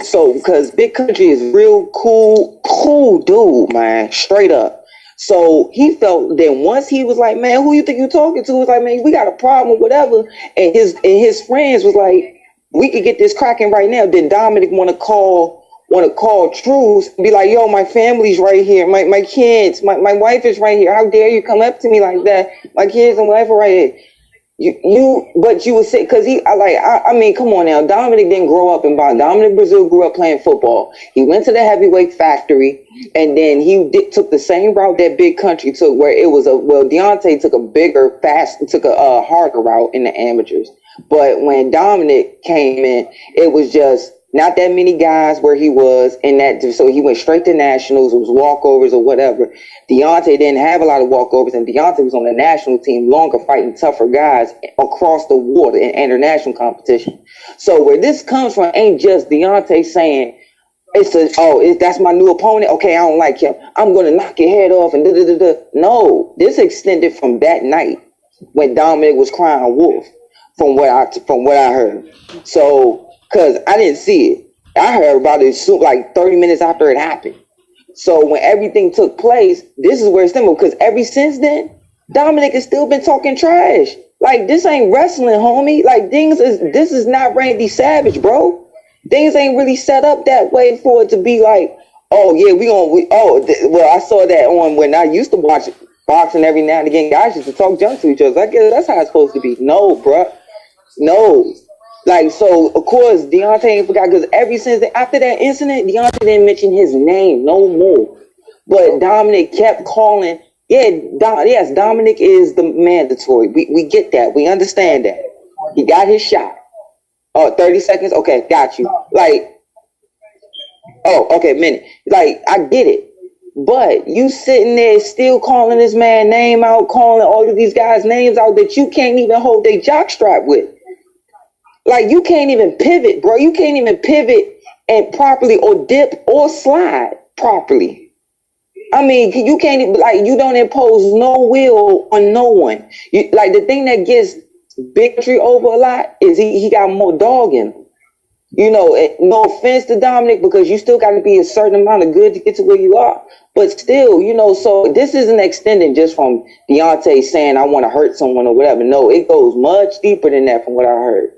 so because Big Country is real cool dude, man, straight up. So he felt that once he was like, man, who you think you talking to? He was like, man, we got a problem, whatever. And his friends was like, we could get this cracking right now. Then Dominic want to call truce, be like, yo, my family's right here, my kids, my wife is right here. How dare you come up to me like that? My kids and wife are right here. But you would say, because I mean, come on now. Dominic didn't grow up in boxing. Dominic Brazil grew up playing football. He went to the heavyweight factory, and then he took the same route that Big Country took, where it was Deontay took a harder route in the amateurs. But when Dominic came in, it was just not that many guys where he was in that, so he went straight to nationals. It was walkovers or whatever. Deontay didn't have a lot of walkovers, and Deontay was on the national team longer, fighting tougher guys across the water in international competition. So where this comes from ain't just Deontay saying, that's my new opponent. Okay, I don't like him. I'm going to knock your head off and da-da-da-da. No, this extended from that night when Dominic was crying wolf, from what I heard. So, because I didn't see it. I heard about it soon, like 30 minutes after it happened. So when everything took place, this is where it's similar. Because ever since then, Dominic has still been talking trash. Like, this ain't wrestling, homie. Like, this is not Randy Savage, bro. Things ain't really set up that way for it to be like, oh yeah, well, I saw that on when I used to watch boxing every now and again. Guys used to talk junk to each other. I guess that's how it's supposed to be. No, bro. No. Like, so, of course, Deontay ain't forgot, because after that incident, Deontay didn't mention his name no more. But Dominic kept calling, yes, Dominic is the mandatory. We get that. We understand that. He got his shot. Oh, 30 seconds? Okay, got you. Like, minute. Like, I get it. But you sitting there still calling this man name out, calling all of these guys' names out that you can't even hold their jockstrap with. Like, you can't even pivot, bro. You can't even pivot and properly, or dip or slide properly. I mean, you can't even, like, you don't impose no will on no one. Like, the thing that gets Big Country over a lot is he got more dog in him. No offense to Dominic, because you still got to be a certain amount of good to get to where you are. But still, so this isn't extending just from Deontay saying, I want to hurt someone or whatever. No, it goes much deeper than that from what I heard.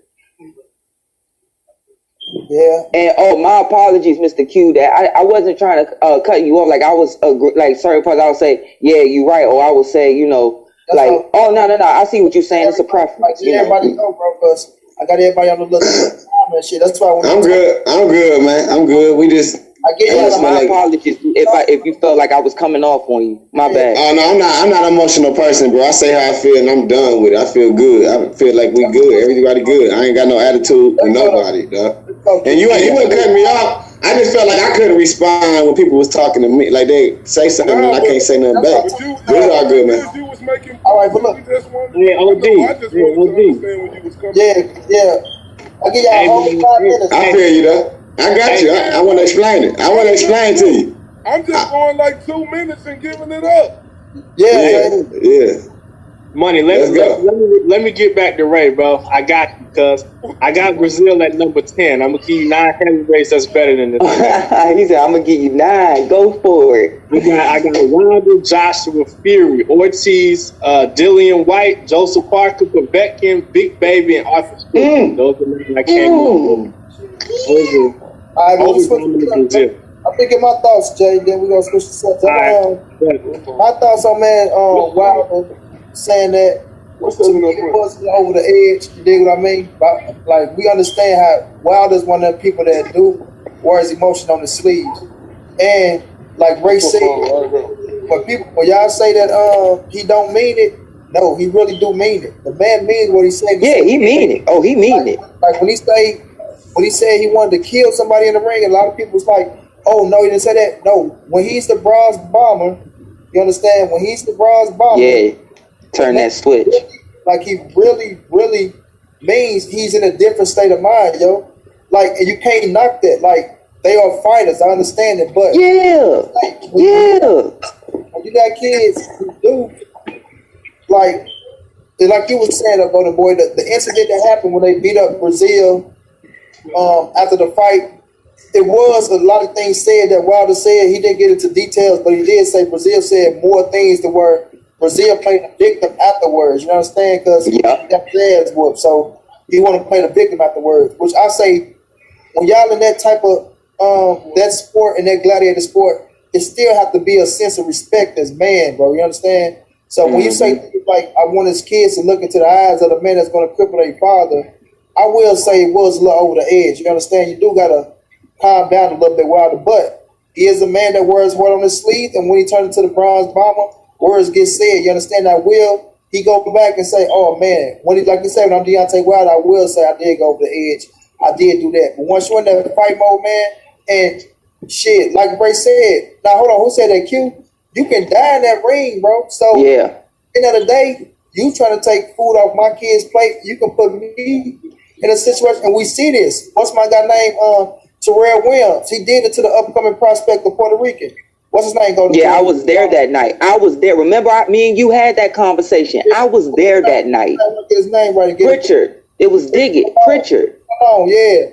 Yeah. And my apologies, Mr. Q, that I wasn't trying to cut you off. Like, I was like certain parts I would say, yeah, you're right, or I would say, no. I see what you're saying. It's a preference. Like, everybody know, bro, because I got everybody on the list and shit. That's why I'm good, man. I'm good. We just. I get you. My apologies if you felt like I was coming off on you. My bad. Oh no, I'm not an emotional person, bro. I say how I feel and I'm done with it. I feel good. I feel like we good. Everybody good. I ain't got no attitude with nobody, dog. And you wouldn't cut me off. I just felt like I couldn't respond when people was talking to me. Like, they say something and I can't say nothing back. This is all good, man. All right, but look. Yeah. I'll give y'all a whole 5 minutes. I feel you, though. I got you. I want to explain it. I want to explain to you. I'm just going like 2 minutes and giving it up. Yeah. Money, let me get back to Ray, bro. I got you, because I got Brazil at number 10. I'm going to give you 9 heavyweights that's better than this. He said, I'm going to give you 9. Go for it. I got Wilder, Joshua, Fury, Ortiz, Dillian White, Joseph Parker, Povetkin, Big Baby, and Arthur Smith. Those are the names I came up with. I'm thinking my thoughts, Jay. Then we're going to switch the subject. My thoughts on, Wilder saying that was over the edge. You dig what I mean? But, like, we understand how Wilder's one of the people that wears emotion on the sleeves. And like Ray said, when y'all say that he don't mean it, no, he really do mean it. The man means what he said. He mean it. Oh, he mean it. Like when he said he wanted to kill somebody in the ring, a lot of people was like, oh, no, he didn't say that. No, when he's the bronze bomber, you understand? When he's the bronze bomber, turn that switch. Like, he really, really means he's in a different state of mind, yo. Like, and you can't knock that. Like, they are fighters. I understand it, but when you got kids who do like you were saying about the boy, the incident that happened when they beat up Brazil after the fight. It was a lot of things said that Wilder said. He didn't get into details, but he did say Brazil said more things to where Brazil played the victim afterwards. You know what I'm saying? Because he got his ass whooped, so he want to play the victim afterwards. Which I say, when y'all in that type of that sport and that gladiator sport, it still have to be a sense of respect as man, bro. You understand? So when you say things like, I want his kids to look into the eyes of the man that's going to cripple their father, I will say it was a little over the edge. You understand? You do got to calm down a little bit, Wilder. But he is a man that wears what on his sleeve, and when he turns into the bronze bomber, words get said. You understand? Now, will he go back and say, oh, man, when he, like you said, when I'm Deontay Wilder, I will say I did go over the edge. I did do that. But once you're in that fight mode, man, and shit, like Bray said, now, hold on, who said that, Q? You can die in that ring, bro. So, at the end of the day, you trying to take food off my kid's plate, you can put me in a situation, and we see this. What's my guy named Terrell Williams? He did it to the upcoming prospect of Puerto Rican. What's his name? I was there that night. I was there. Remember, me and you had that conversation. I was there that night. Get his name right again. Pritchard. It was Diggett. Pritchard. Oh, yeah.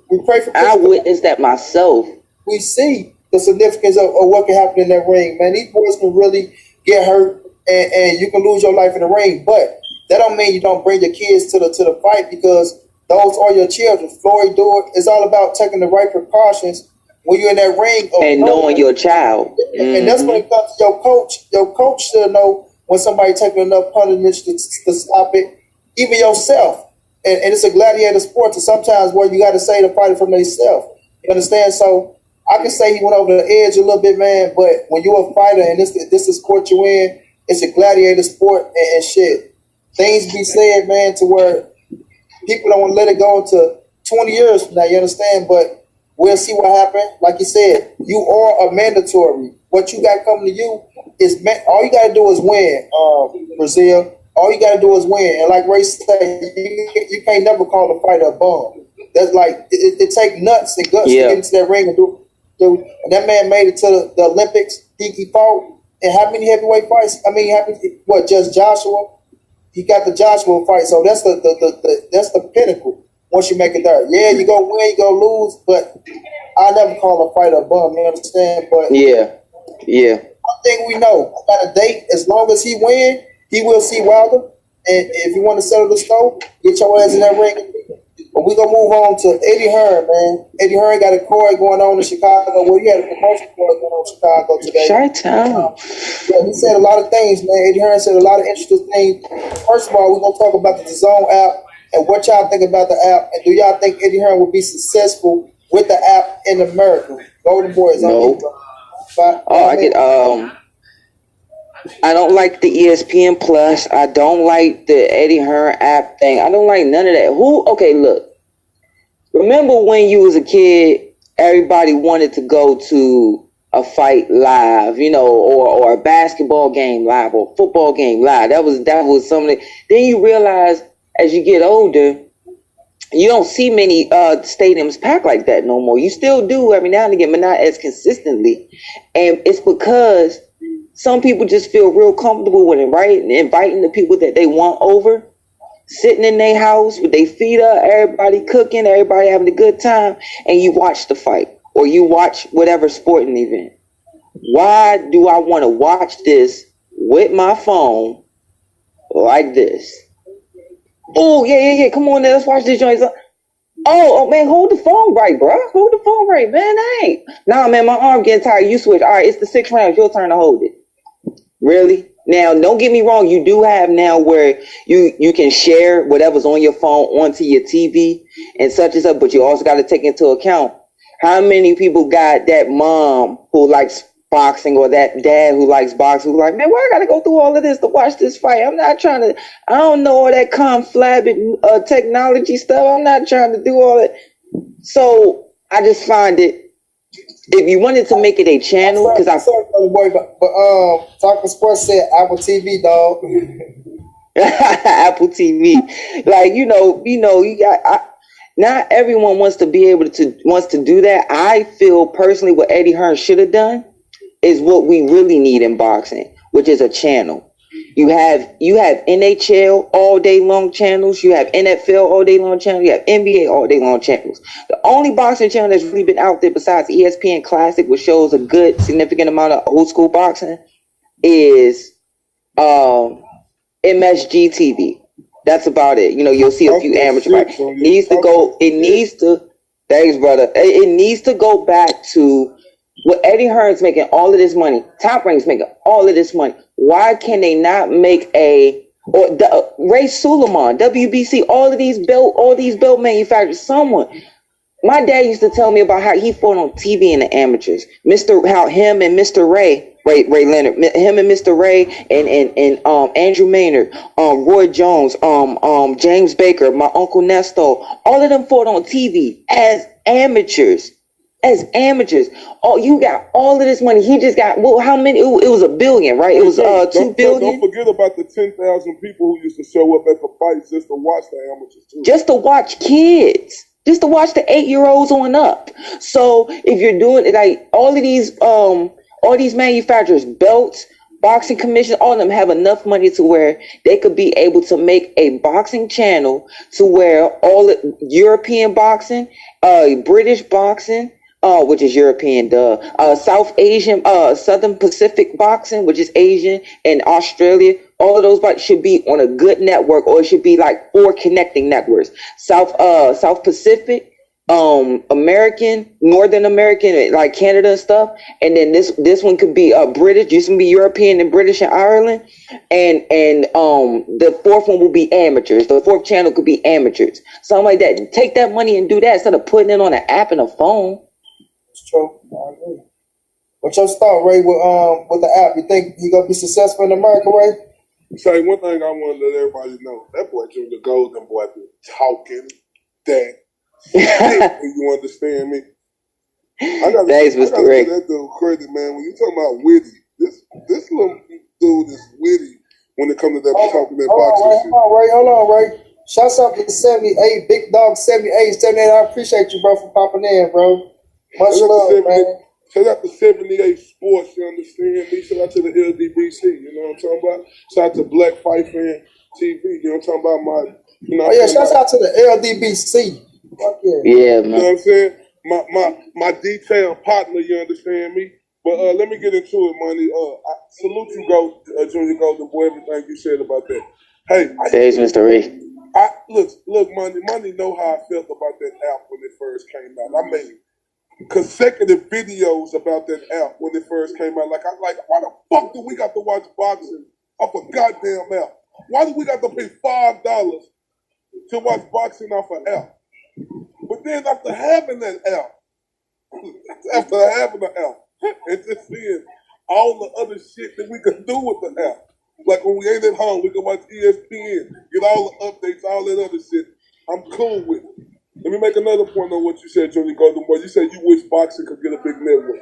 We pray for Pritchard. I witnessed that myself. We see the significance of what can happen in that ring, man. These boys can really get hurt, and you can lose your life in the ring. But that don't mean you don't bring your kids to the fight, because those are your children. Floyd do it. It's all about taking the right precautions when you're in that ring. And knowing your child. And that's when it comes to your coach. Your coach should know when somebody taking enough punishment to stop it. Even yourself. And it's a gladiator sport. So sometimes where you got to say the fighter from themselves. You understand? So I can say he went over the edge a little bit, man. But when you're a fighter and this is sport you're in, it's a gladiator sport and shit. Things be said, man, to where people don't want to let it go into 20 years from now, you understand? But we'll see what happened. Like you said, you are a mandatory. What you got coming to you is, all you got to do is win, Brazil. All you got to do is win. And like Ray said, you can't never call a fighter a bum. That's like, it take nuts and guts to get into that ring and do. And that man made it to the Olympics. He fought in how many heavyweight fights? I mean, just Joshua? He got the Joshua fight, so that's the pinnacle. Once you make it there, you go win, you go lose, but I never call a fighter a bum. You understand? But one thing we know about a date, as long as he win, he will see Wilder. And if you want to settle the score, get your ass in that ring. But we gonna move on to Eddie Hearn, man. Eddie Hearn got a court going on in Chicago. Well, he had a promotion court going on in Chicago today. He said a lot of things, man. Eddie Hearn said a lot of interesting things. First of all, we're gonna talk about the DAZN app and what y'all think about the app, and do y'all think Eddie Hearn will be successful with the app in America? Golden Boys. No. I don't like the ESPN Plus. I don't like the Eddie Hearn app thing. I don't like none of that. Okay, look. Remember when you was a kid, everybody wanted to go to a fight live, or a basketball game live, or a football game live. That was something. Then you realize as you get older, you don't see many stadiums packed like that no more. You still do every now and again, but not as consistently. And it's because some people just feel real comfortable with it, right? And inviting the people that they want over, sitting in their house with their feet up, everybody cooking, everybody having a good time, and you watch the fight or you watch whatever sporting event. Why do I want to watch this with my phone like this? Oh, yeah. Come on, let's watch this joint. Oh, man, hold the phone right, bro. Hold the phone right, man. Nah, man, my arm getting tired. You switch. All right, it's the 6th round. Your turn to hold it. Really? Now, don't get me wrong. You do have now where you can share whatever's on your phone onto your TV and such and such, but you also got to take into account how many people got that mom who likes boxing or that dad who likes boxing who's like, man, why I got to go through all of this to watch this fight? I'm not trying to, I don't know all that conflabbing technology stuff. I'm not trying to do all that. So I just find it, if you wanted to make it a channel, because I'm sorry, but Talking Sports said Apple TV, dog. Apple TV, like you got. Not everyone wants to be able to do that. I feel personally what Eddie Hearn should have done is what we really need in boxing, which is a channel. You have NHL all day long channels. You have NFL all day long channels. You have NBA all day long channels. The only boxing channel that's really been out there besides ESPN Classic, which shows a good significant amount of old school boxing, is MSG TV. That's about it. You know, you'll see a few amateur fights. It needs to go. It needs to. Thanks, brother. It needs to go back to what Eddie Hearn's making all of this money. Top Rank's making all of this money. Why can they not make Ray Suleiman, WBC, all these belt manufacturers? My dad used to tell me about how he fought on TV in the amateurs. How him and Mr. Ray Leonard, him and Mr. Ray and Andrew Maynard, Roy Jones, James Baker, my Uncle Nesto, all of them fought on TV as amateurs. Oh, you got all of this money. He just got, well, how many? It was $1 billion, right? It was $2 billion. Don't forget about the 10,000 people who used to show up at the fights just to watch the amateurs too. Just to watch kids. Just to watch the 8-year-olds on up. So if you're doing it, like all these manufacturers, belts, boxing commission, all of them have enough money to where they could be able to make a boxing channel to where all the European boxing, British boxing, which is European, South Asian, Southern Pacific boxing, which is Asian, and Australia. All of those should be on a good network, or it should be like 4 connecting networks. South Pacific, American, Northern American, like Canada and stuff. And then this one could be British. This can be European and British and Ireland. And the 4th one will be amateurs. The 4th channel could be amateurs. Something like that. Take that money and do that instead of putting it on an app and a phone. It's true. I agree. What's your thought, Ray, with the app? You think you're gonna be successful in America, Ray? Say one thing I want to let everybody know. That boy Junior Golden boy been talking that shit, you understand me? I gotta give that dude credit, man. When you talking about witty, this little dude is witty when it comes to that talking that boxing shit. Hold on, Ray. Shouts out to 78, Big Dog 78. I appreciate you, bro, for popping in, bro. Much love, man. Shout out to 78 Sports, you understand me? Shout out to the LDBC, you know what I'm talking about? Shout out to Black Fight Fan TV, you know what I'm talking about? Shouts out to the LDBC. Fuck yeah. Yeah, man. You know what I'm saying? My detailed partner, you understand me? But let me get into it, money. I salute you, Junior Golden Boy, everything you said about that. Hey, thanks, Mr. Ray. Look, money know how I felt about that app when it first came out. I made consecutive videos about that app when it first came out. Like, why the fuck do we got to watch boxing off a goddamn app? Why do we got to pay $5 to watch boxing off an app? But then after having that app, and just seeing all the other shit that we could do with the app, like when we ain't at home, we can watch ESPN, get all the updates, all that other shit. I'm cool with it. Let me make another point on what you said, Junior Golden Boy. You said you wish boxing could get a big network.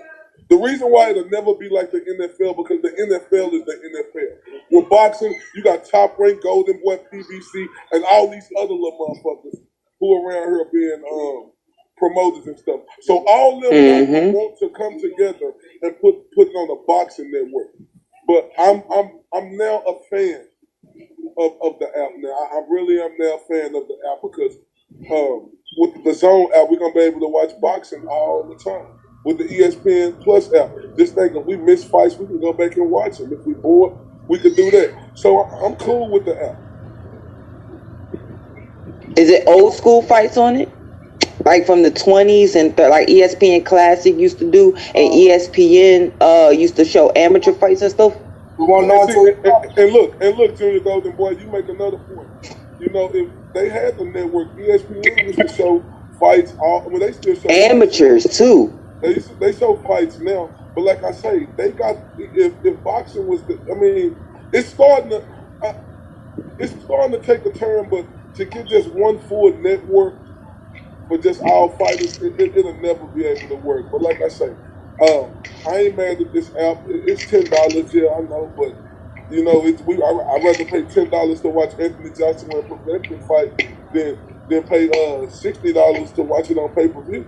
The reason why it'll never be like the NFL, because the NFL is the NFL. With boxing, you got Top Rank, Golden Boy, PBC, and all these other little motherfuckers who are around here being promoters and stuff. So all of them want to come together and put it on a boxing network. But I'm now a fan of the app now. I really am now a fan of the app because with the Zone app, we're going to be able to watch boxing all the time. With the ESPN Plus app, just think if we miss fights, we can go back and watch them. If we bored, we could do that. So I'm cool with the app. Is it old school fights on it? Like from the 20s and like ESPN Classic used to do, and ESPN used to show amateur fights and stuff? We want to know and look, Junior Golden Boy, you make another point. You know, if they had the network, ESPN used to show fights. They still show amateurs fights. Too. They show fights now, but like I say, they got if boxing was it's starting to take a turn, but to get just one full network for just all fighters, it'll never be able to work. But like I say, I ain't mad at this app. It's $10, yeah, I know, but you know, I'd rather pay $10 to watch Anthony Joshua and Professor fight than than pay $60 to watch it on pay-per-view.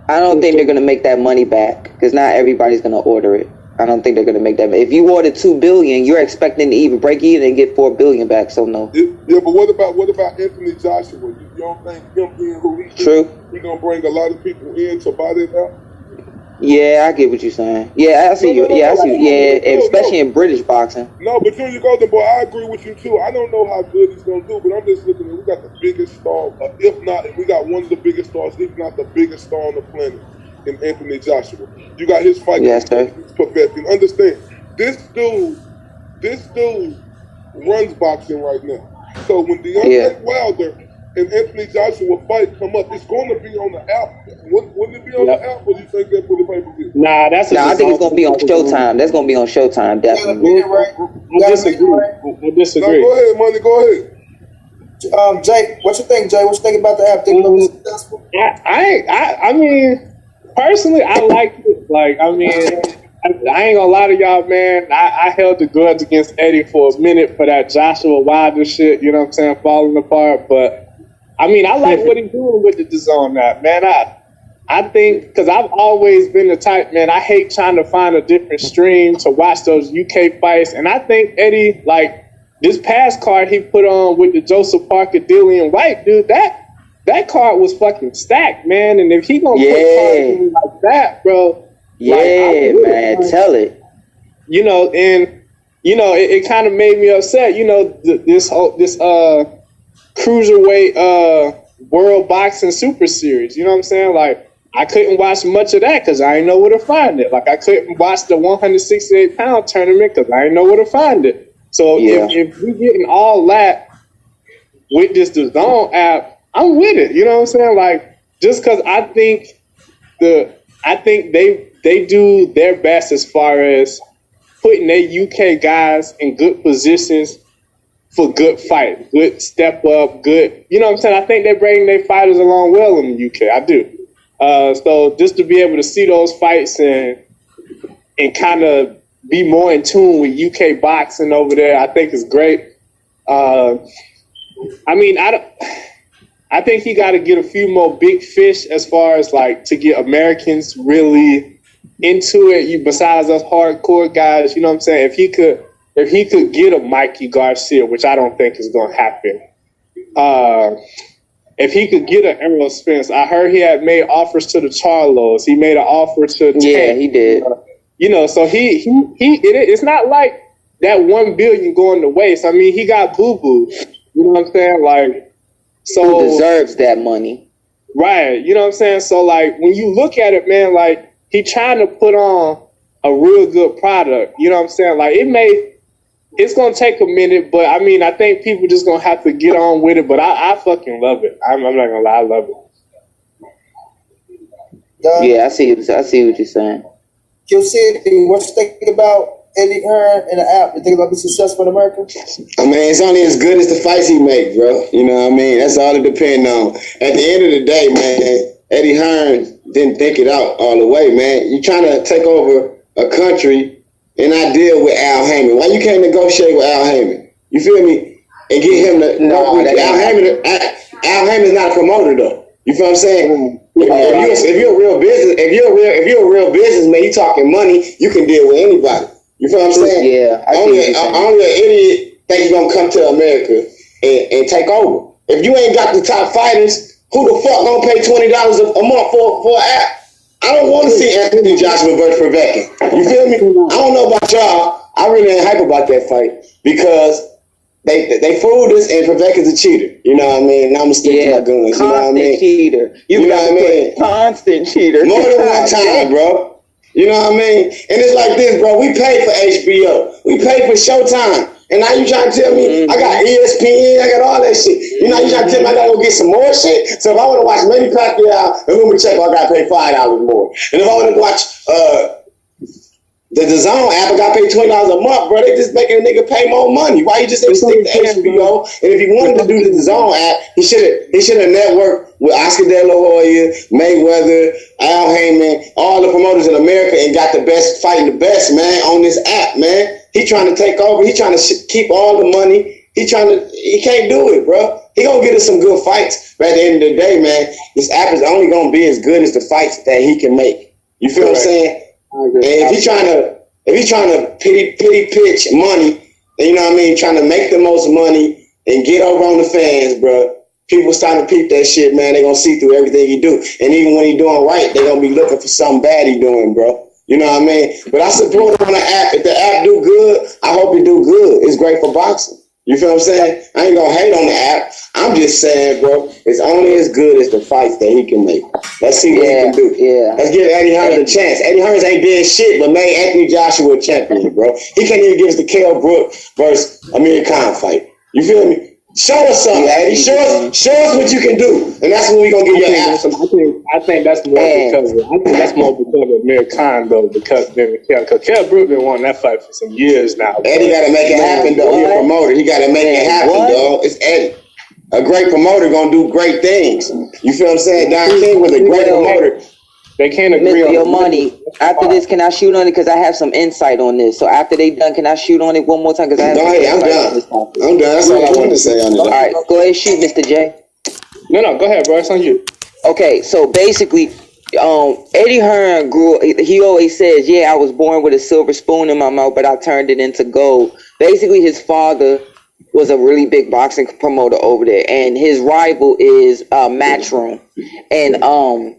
I don't think they're gonna make that money back because not everybody's gonna order it. I don't think they're gonna make that. If you order $2 billion, you're expecting to even break even and get $4 billion back. So no. Yeah, but what about Anthony Joshua? You don't think him being who he is, True. He gonna bring a lot of people in to buy that out? Yeah, I get what you're saying. Yeah, I see you. Yeah, I see. Yeah, especially in British boxing. No, but you go, boy. I agree with you too. I don't know how good he's gonna do, but I'm just looking at. We got the biggest star, if not, we got one of the biggest stars, if not the biggest star on the planet, in Anthony Joshua. You got his fight. Yes, sir. Perfecting. Understand? This dude runs boxing right now. So when Deontay Wilder and Anthony Joshua fight come up, it's going to be on the app. Wouldn't it be on the app, or do you think that for the pay-per-view? Nah, I think it's going to be on Showtime. That's going to be on Showtime, definitely. I disagree. No, go ahead, Money. Go ahead. Jay, what you think, Jay? What you think about the app? Think it'll be successful? I mean, personally, I like it. Like, I mean, I ain't gonna lie to y'all, man. I held the grudge against Eddie for a minute for that Joshua Wilder shit, you know what I'm saying, falling apart. But, I mean, I like what he's doing with the DAZN app, man. I think, because I've always been the type, man, I hate trying to find a different stream to watch those UK fights. And I think Eddie, like, this past card he put on with the Joseph Parker, Dillian White, dude, that card was fucking stacked, man. And if he gonna put cards in like that, bro, tell it. You know, and you know, it kind of made me upset. You know, this cruiserweight World Boxing Super Series. You know what I'm saying? Like, I couldn't watch much of that because I didn't know where to find it. Like, I couldn't watch the 168-pound tournament because I didn't know where to find it. So if we getting all that with this DAZN app, I'm with it. You know what I'm saying? Like, just because I think they do their best as far as putting their UK guys in good positions for good fight, good step up, good. You know what I'm saying? I think they bring their fighters along well in the UK. I do. So just to be able to see those fights and kind of be more in tune with UK boxing over there, I think is great. I mean, I think he got to get a few more big fish as far as like to get Americans really into it. Besides us hardcore guys, you know what I'm saying? If he could get a Mikey Garcia, which I don't think is going to happen. If he could get an Errol Spence, I heard he had made offers to the Charlos. He made an offer to Tank. He did. You know, so it's not like that $1 billion going to waste. I mean, he got boo-boo. You know what I'm saying? Like, so who deserves that money? Right. You know what I'm saying? So, like, when you look at it, man, like, he trying to put on a real good product. You know what I'm saying? Like, it's going to take a minute, but, I mean, I think people just going to have to get on with it, but I fucking love it. I'm not going to lie. I love it. Yeah, I see what you're saying. Q City, what you think about Eddie Hearn and the app? You think it'll be successful in America? I mean, it's only as good as the fights he make, bro. You know what I mean? That's all it depends on. At the end of the day, man, Eddie Hearn didn't think it out all the way, man. You're trying to take over a country and not deal with Al Heyman. Why you can't negotiate with Al Heyman? You feel me? And get him to work with Al Heyman. Al Heyman's not a promoter, though. You feel what I'm saying? If you're a real businessman, you talking money, you can deal with anybody. You feel what I'm saying? Yeah. Only an idiot think he's gonna come to America and take over. If you ain't got the top fighters, who the fuck gonna pay $20 a month for an app? I don't want to see Anthony Joshua versus Povetkin. You feel me? I don't know about y'all. I really ain't hype about that fight because they fooled us and Povetkin's a cheater. You know what I mean? Now I'm gonna stick to my guns. You know what I mean? Cheater. You know what I mean? Constant cheater. More than one time, bro. You know what I mean? And it's like this, bro. We pay for HBO. We pay for Showtime. And now you trying to tell me I got ESPN, I got all that shit. You know, you trying to tell me I gotta go get some more shit? So if I want to watch Manny Pacquiao and Lomachenko, I gotta pay $5 more. And if I want to watch the DAZN app, I gotta pay $20 a month, bro. They just making a nigga pay more money. Why you just ain't stick to HBO? And if he wanted to do the DAZN app, he should have networked with Oscar De La Hoya, Mayweather, Al Heyman, all the promoters in America, and got the best fighting the best, man, on this app, man. He trying to take over. He trying to keep all the money He can't do it, bro. He gonna get us some good fights. But at the end of the day, man, this app is only gonna be as good as the fights that he can make. You feel what I'm saying? And if he trying to pity pitch money, and you know what I mean, trying to make the most money and get over on the fans, bro. People starting to peep that shit, man. They gonna see through everything he do, and even when he doing right, they gonna be looking for something bad he doing, bro. You know what I mean? But I support him on the app. If the app do good, I hope it do good. It's great for boxing. You feel what I'm saying? I ain't gonna hate on the app. I'm just saying, bro, it's only as good as the fights that he can make. Let's see what he can do. Yeah. Let's give Eddie Hearns a chance. Eddie Hearns ain't doing shit, but made Anthony Joshua a champion, bro. He can't even give us the Kell Brook versus Amir Khan fight. You feel me? Show us something, Eddie. Show us what you can do, and that's when we gonna get your ass. I think that's more because of Amir Khan though, because Kell Brook been wanting that fight for some years now. Eddie gotta make it happen though. He's a promoter. He gotta make it happen, dog. It's Eddie. A great promoter gonna do great things. You feel what I'm saying? Don King was a great promoter. They can't agree on your money. After this, can I shoot on it? Because I have some insight on this. So after they done, can I shoot on it one more time? Because I have I'm done. I'm done. That's all I wanted to say on it. All right, go ahead, shoot, Mr. J. No, go ahead, bro. It's on you. Okay, so basically, Eddie Hearn grew. He always says, "Yeah, I was born with a silver spoon in my mouth, but I turned it into gold." Basically, his father was a really big boxing promoter over there, and his rival is Matchroom, and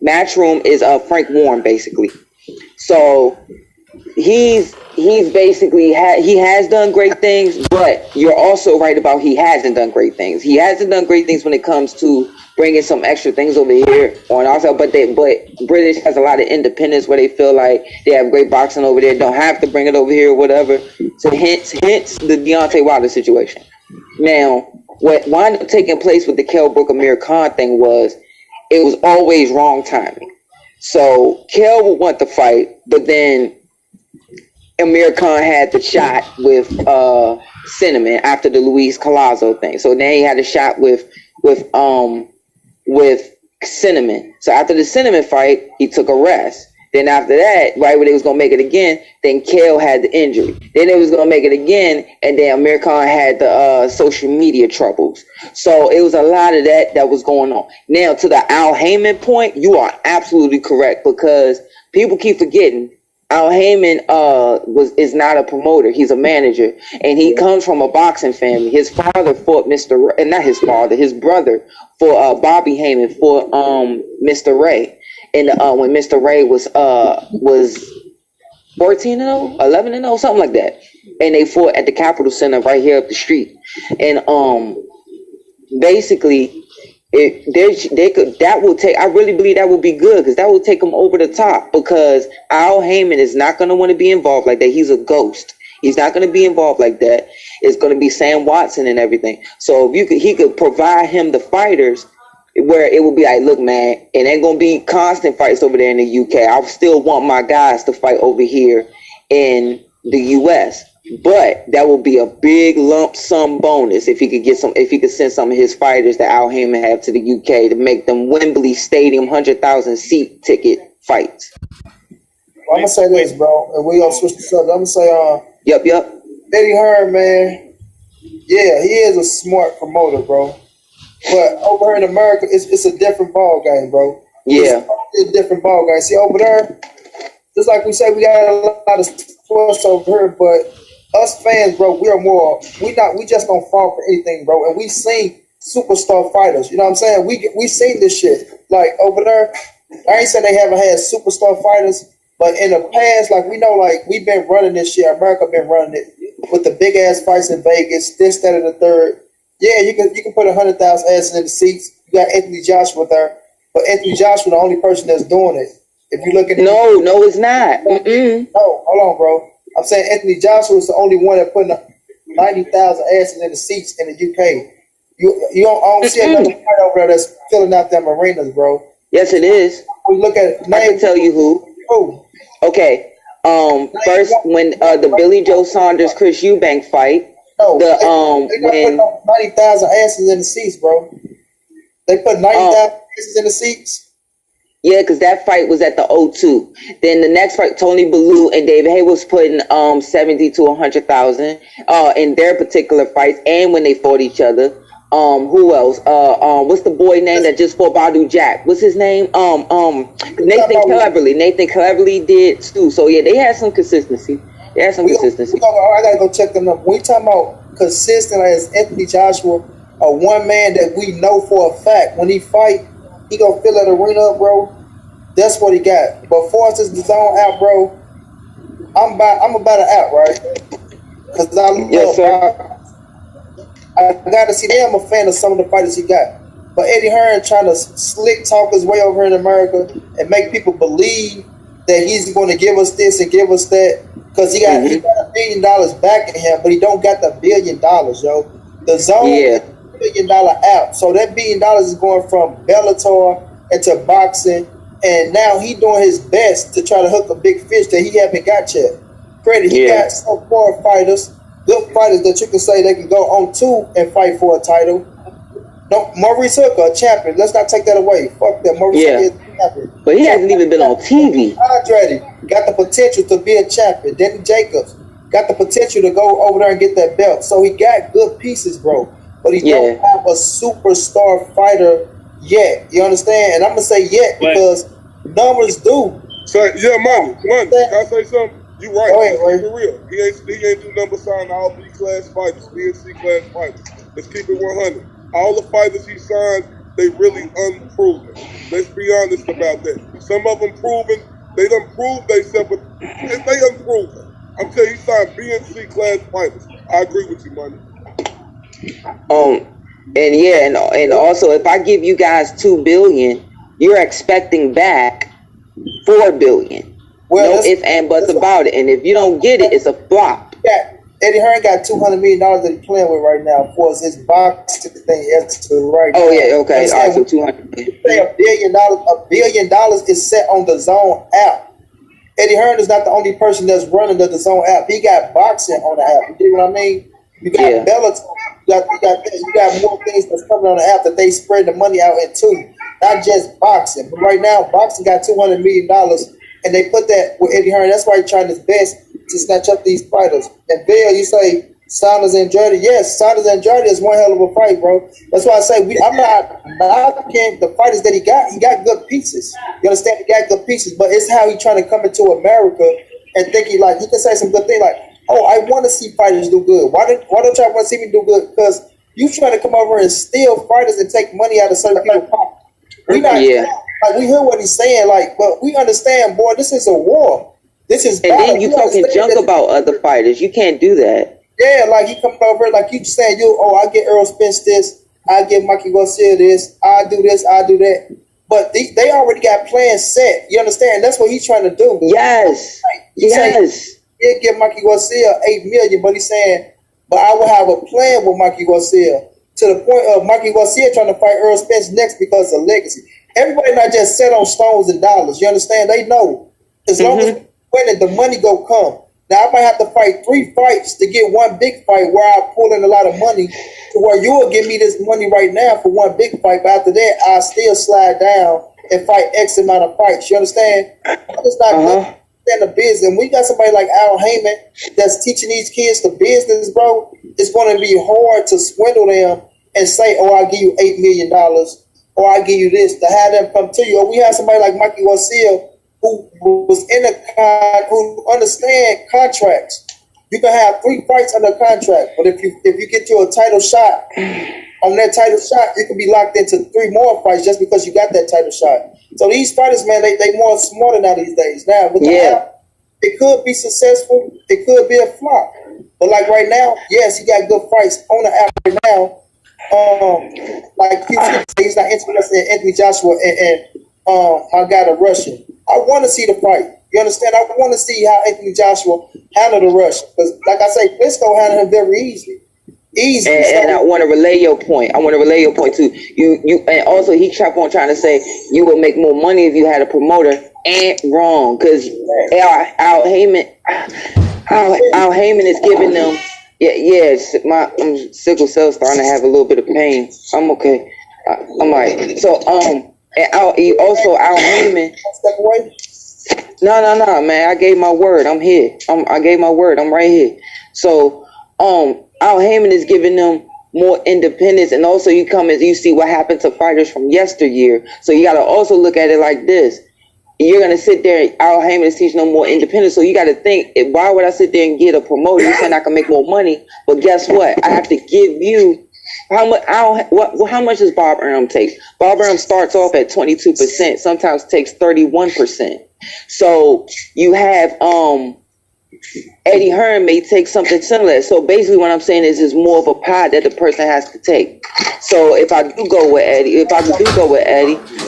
Matchroom is Frank Warren, basically. So he's basically he has done great things, but you're also right about he hasn't done great things. He hasn't done great things when it comes to bringing some extra things over here on our side, but British has a lot of independence where they feel like they have great boxing over there, don't have to bring it over here or whatever. So hence the Deontay Wilder situation. Now, what wound up taking place with the Kell Brook Amir Khan thing was it was always wrong timing. So Kell would want the fight, but then Amir Khan had the shot with Cinnamon after the Luis Collazo thing. So then he had a shot with Cinnamon. So after the Cinnamon fight, he took a rest. Then after that, right when they was gonna make it again, then Kell had the injury. Then they was gonna make it again, and then Amir Khan had the social media troubles. So it was a lot of that was going on. Now to the Al Heyman point, you are absolutely correct because people keep forgetting Al Heyman is not a promoter. He's a manager, and he comes from a boxing family. His father fought his brother for Bobby Heyman for Mr. Ray. And when Mr. Ray was 14-0, 11-0, something like that, and they fought at the Capitol Center right here up the street, and basically, I really believe that will be good because that will take them over the top because Al Heyman is not going to want to be involved like that. He's a ghost. He's not going to be involved like that. It's going to be Sam Watson and everything. So if he could provide him the fighters. Where it will be like, look, man, it ain't gonna be constant fights over there in the UK. I still want my guys to fight over here in the US, but that will be a big lump sum bonus if he could send some of his fighters that Al Heyman have to the UK to make them Wembley Stadium 100,000 seat ticket fights. I'm gonna say this, bro, and we gonna switch the subject. I'm gonna say, Yep. Eddie Hearn, man, yeah, he is a smart promoter, bro. But over here in America, it's a different ball game, bro. Yeah. It's a different ball game. See, over there, just like we say, we got a lot of sports over here, but us fans, bro, we just don't fall for anything, bro. And we seen superstar fighters. You know what I'm saying? We seen this shit. Like over there, I ain't saying they haven't had superstar fighters, but in the past, like we know, like we've been running this shit. America been running it with the big ass fights in Vegas, this, that, and the third. Yeah, you can put 100,000 asses in the seats. You got Anthony Joshua there, but Anthony Joshua the only person that's doing it. If you look at no, it's not. No, hold on, bro. I'm saying Anthony Joshua is the only one that putting 90,000 asses in the seats in the UK. I don't see another fight over there that's filling out them arenas, bro. Yes, it is. We look at. I can tell you who. Who? Okay. First, when the Billy Joe Saunders Chris Eubank fight. No, they put 90,000 asses in the seats, bro. They put 90,000 asses in the seats. Yeah, because that fight was at the O2. Then the next fight, Tony Bellew and David Hay was putting 70 to 100,000 in their particular fights, and when they fought each other. Who else? What's the boy name that just fought Badu Jack? What's his name? Nathan Cleverly. Nathan Cleverly did too. So yeah, they had some consistency. I gotta go check them up. When we talking about consistent as Anthony Joshua, a one man that we know for a fact, when he fight, he gonna fill that arena up, bro. That's what he got. But for us, the zone out, bro. I'm about an app, right? Because I love. Yes, sir. I gotta see. I'm a fan of some of the fighters he got. But Eddie Hearn trying to slick talk his way over in America and make people believe that he's going to give us this and give us that, because he got $1 billion backing him, but he don't got the $1 billion, yo. The zone is $1 billion app, so that $1 billion is going from Bellator into boxing, and now he doing his best to try to hook a big fish that he haven't got yet. He got some foreign fighters, good fighters that you can say they can go on to and fight for a title. No, Maurice Hooker, a champion. Let's not take that away. Fuck that. Maurice Hooker is a champion. But he hasn't even been on TV. Andrade got the potential to be a champion. Denny Jacobs got the potential to go over there and get that belt. So he got good pieces, bro. But he don't have a superstar fighter yet. You understand? And I'm going to say yet because numbers do. So, money. Can I say something? You right. Go ahead, for real. He ain't do number sign all B class fighters, B and C class fighters. Let's keep it 100. All the fighters he signed, they really unproven. Let's be honest about that. Some of them proven, they done proved themselves, but they unproven. I'm telling you, he signed B and C class fighters. I agree with you, money. And also, if I give you guys $2 billion, you're expecting back $4 billion. Well, no ifs and buts about it. And if you don't get it, it's a flop. Yeah. Eddie Hearn got $200 million that he's playing with right now for his boxing thing. Right. Oh yeah, okay. All right, so $200 million. $1 billion. $1 billion is set on the Zone app. Eddie Hearn is not the only person that's running the Zone app. He got boxing on the app. You know what I mean? You got Bellator. You got more things that's coming on the app that they spread the money out into. Not just boxing, but right now boxing got $200 million, and they put that with Eddie Hearn. That's why he's trying his best to snatch up these fighters. And Bill, you say Saunders and Andrade. Yes, Saunders and Andrade is one hell of a fight, bro. That's why I say I'm not knocking the fighters that he got. He got good pieces. You understand? He got good pieces, but it's how he trying to come into America and think he can say some good thing like, oh, I want to see fighters do good. Why don't y'all want to see me do good? Because you trying to come over and steal fighters and take money out of certain people's pockets. We hear what he's saying, but we understand, boy, this is a war. This is and then you talking junk about other fighters. You can't do that. Yeah, like he coming over, like you saying, I get Errol Spence this, I get Mikey Garcia this, I do this, I do that. But they already got plans set. You understand? That's what he's trying to do. Yes. He'll give Mikey Garcia $8 million, but he's saying, but I will have a plan with Mikey Garcia to the point of Mikey Garcia trying to fight Errol Spence next because of legacy. Everybody not just set on stones and dollars. You understand? They know as long as winning, the money go come. Now I might have to fight 3 fights to get one big fight where I pull in a lot of money to where you will give me this money right now for one big fight, but after that I still slide down and fight X amount of fights. You understand? It's not good in the business. And we got somebody like Al Heyman that's teaching these kids the business, bro. It's going to be hard to swindle them and say, oh, I'll give you $8 million or I'll give you this, to have them come to you. Or we have somebody like Mikey Garcia who was who understand contracts. You can have 3 fights under contract, but if you get you a title shot, on that title shot, you can be locked into 3 more fights just because you got that title shot. So these fighters, man, they more smarter now these days. Now with the app, it could be successful, it could be a flop. But like right now, yes, he got good fights on the app right now. Like he's not interested in Anthony Joshua and my guy the Russian. I want to see the fight. You understand? I want to see how Anthony Joshua handle the Russian. Because like I say, Klitschko handled him very easy. And I want to relay your point. Too. You and also he kept on trying to say you would make more money if you had a promoter. Ain't wrong, because Al Heyman is giving them. My sickle cell starting to have a little bit of pain. I'm okay. I'm like And also Al Heyman. Step away. No, man. I gave my word. I'm here. I gave my word. I'm right here. So, Al Heyman is giving them more independence, and also you come and you see what happened to fighters from yesteryear. So you got to also look at it like this. You're going to sit there, Al Heyman is teaching them more independence. So you got to think, why would I sit there and get a promoter? You're saying I can make more money, but guess what? I have to give you how much? How much does Bob Arum take? Bob Arum starts off at 22%, sometimes takes 31%. So you have Eddie Hearn may take something similar. So basically what I'm saying is more of a pie that the person has to take. So if I do go with Eddie,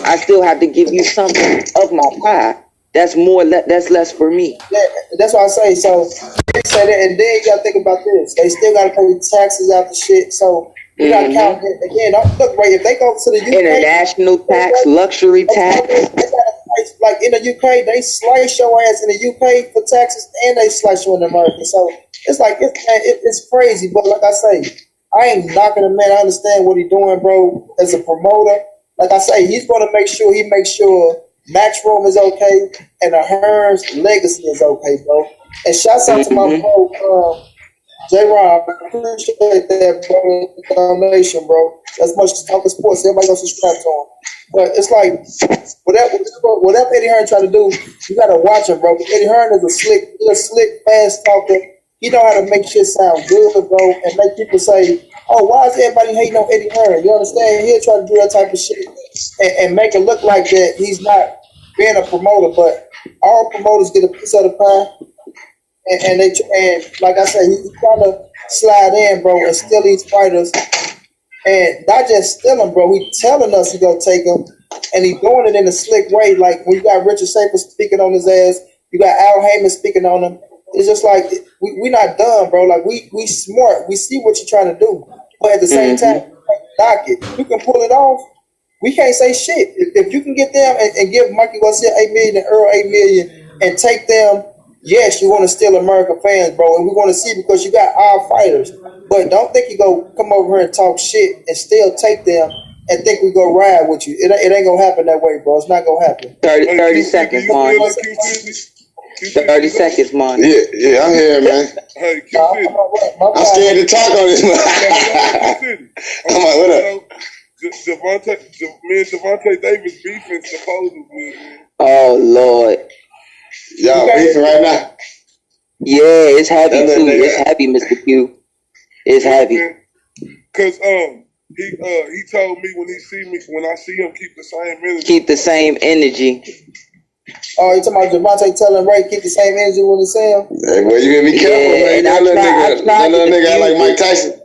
I still have to give you something of my pie. That's that's less for me. Yeah, that's what I say. So they say that, and then you gotta think about this. They still gotta pay taxes out the shit. So you gotta count it again. Look, right, if they go to the UK, international tax, luxury tax. Like in the UK, they slice your ass in the UK for taxes, and they slice you in America. So it's like it's crazy. But like I say, I ain't knocking him, man. I understand what he's doing, bro. As a promoter, like I say, he's gonna make sure Matchroom is okay and the Hearn's legacy is okay, bro. And shouts out to my bro, J-Ron. I appreciate that, bro. Donation, bro. As much as talking sports, everybody go subscribe to him. But it's like whatever Eddie Hearn try to do, you gotta watch him, bro. Eddie Hearn is a slick, fast talker. He know how to make shit sound good, bro, and make people say, "Oh, why is everybody hating on Eddie Hearn?" You understand? He'll try to do that type of shit and make it look like that he's not being a promoter. But all promoters get a piece of the pie, and like I said, he's trying to slide in, bro, and steal these fighters. And not just stealing, bro. He telling us he gonna take him, and he doing it in a slick way. Like when you got Richard Schaefer speaking on his ass, you got Al Heyman speaking on him. It's just like we not done, bro. Like we smart. We see what you're trying to do, but at the same time, knock it. You can pull it off. We can't say shit. If you can get them and give Mikey Garcia $8 million and Errol $8 million and take them, yes, you want to steal American fans, bro, and we want to see because you got our fighters. But don't think you go come over here and talk shit and still take them and think we go ride with you. It ain't gonna happen that way, bro. It's not gonna happen. 30 seconds, man. 30 seconds, man. Yeah, I'm here, man. Hey, I'm scared to talk on this, man. I'm like, what up? Me and Devontae Davis beefing supposedly. Oh, Lord. Y'all beefing right now? Yeah, it's heavy, too. It's heavy, Mr. Q. It's heavy. Cause he told me when I see him keep the same energy. Keep the same energy. Oh, you talking about Devontae telling Ray keep the same energy when he say him? Hey, well, you gotta be careful, man. That little nigga like Mike Tyson.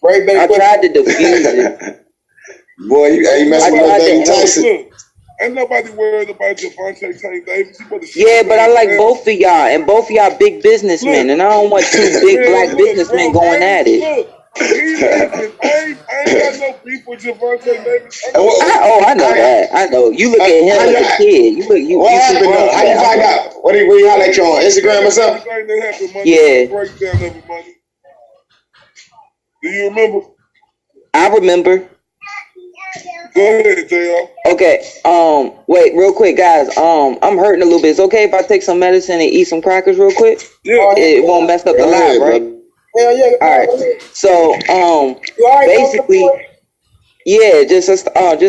Ray better I tried to defuse it. Boy, you messing with David Tyson. Look, ain't nobody worried about Devontae Tank Davis. Yeah, but I like both of y'all, and both of y'all big businessmen, and I don't want two big black businessmen going at it. Look, I ain't got no beef with Devontae Davis. I know that. I know. You look at him as a kid. What happened though? How you find out? Where you holler at you on Instagram or something? Yeah. Breakdown of it, money. Do you remember? I remember. Go ahead, JR. Okay. Wait, real quick, guys. I'm hurting a little bit. It's okay if I take some medicine and eat some crackers real quick? Yeah. It won't mess up the live, right? Hell yeah. All right. So, basically, yeah, just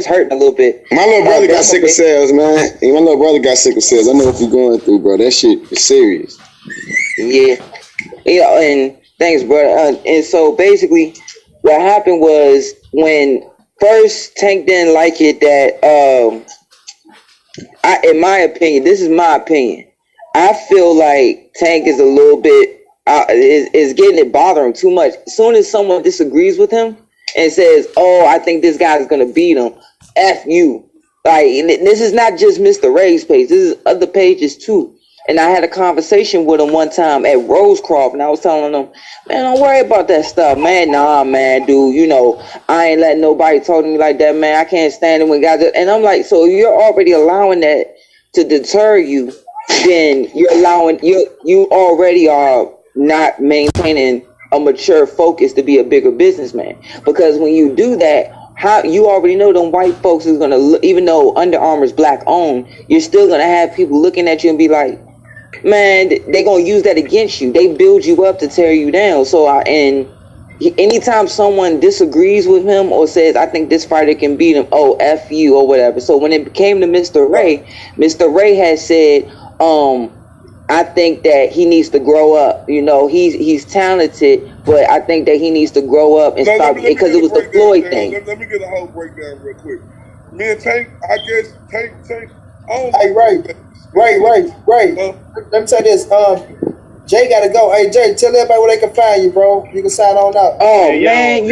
hurting a little bit. My little brother got sickle cells, man. My little brother got sickle cells. I know what you're going through, bro. That shit is serious. Yeah. And thanks, brother. And so basically, what happened was when first Tank didn't like it that in my opinion, this is my opinion. I feel like Tank is a little bit is getting it bothering too much. As soon as someone disagrees with him and says, "Oh, I think this guy's gonna beat him," F you. Like, this is not just Mr. Ray's page. This is other pages too. And I had a conversation with him one time at Crawford, and I was telling him, "Man, don't worry about that stuff, man. Nah, man, dude, I ain't letting nobody talk to me like that, man. I can't stand it when guys." And I'm like, so you're already allowing that to deter you, then you're allowing, you already are not maintaining a mature focus to be a bigger businessman. Because when you do that, how you already know them white folks is gonna look, even though Under Armour's black owned, you're still gonna have people looking at you and be like, man, they gonna use that against you. They build you up to tear you down. So anytime someone disagrees with him or says, I think this fighter can beat him, oh, F you or whatever. So when it came to Mr. Ray has said, I think that he needs to grow up. You know, he's talented, but I think that he needs to grow up and stop, because it was the Floyd thing. Let me get a whole breakdown real quick. Me and Tank, I guess, Tank, I don't Hey, Ray. Let me tell you this. Jay gotta go. Hey, Jay, tell everybody where they can find you, bro. You can sign on up. Oh, hey, man.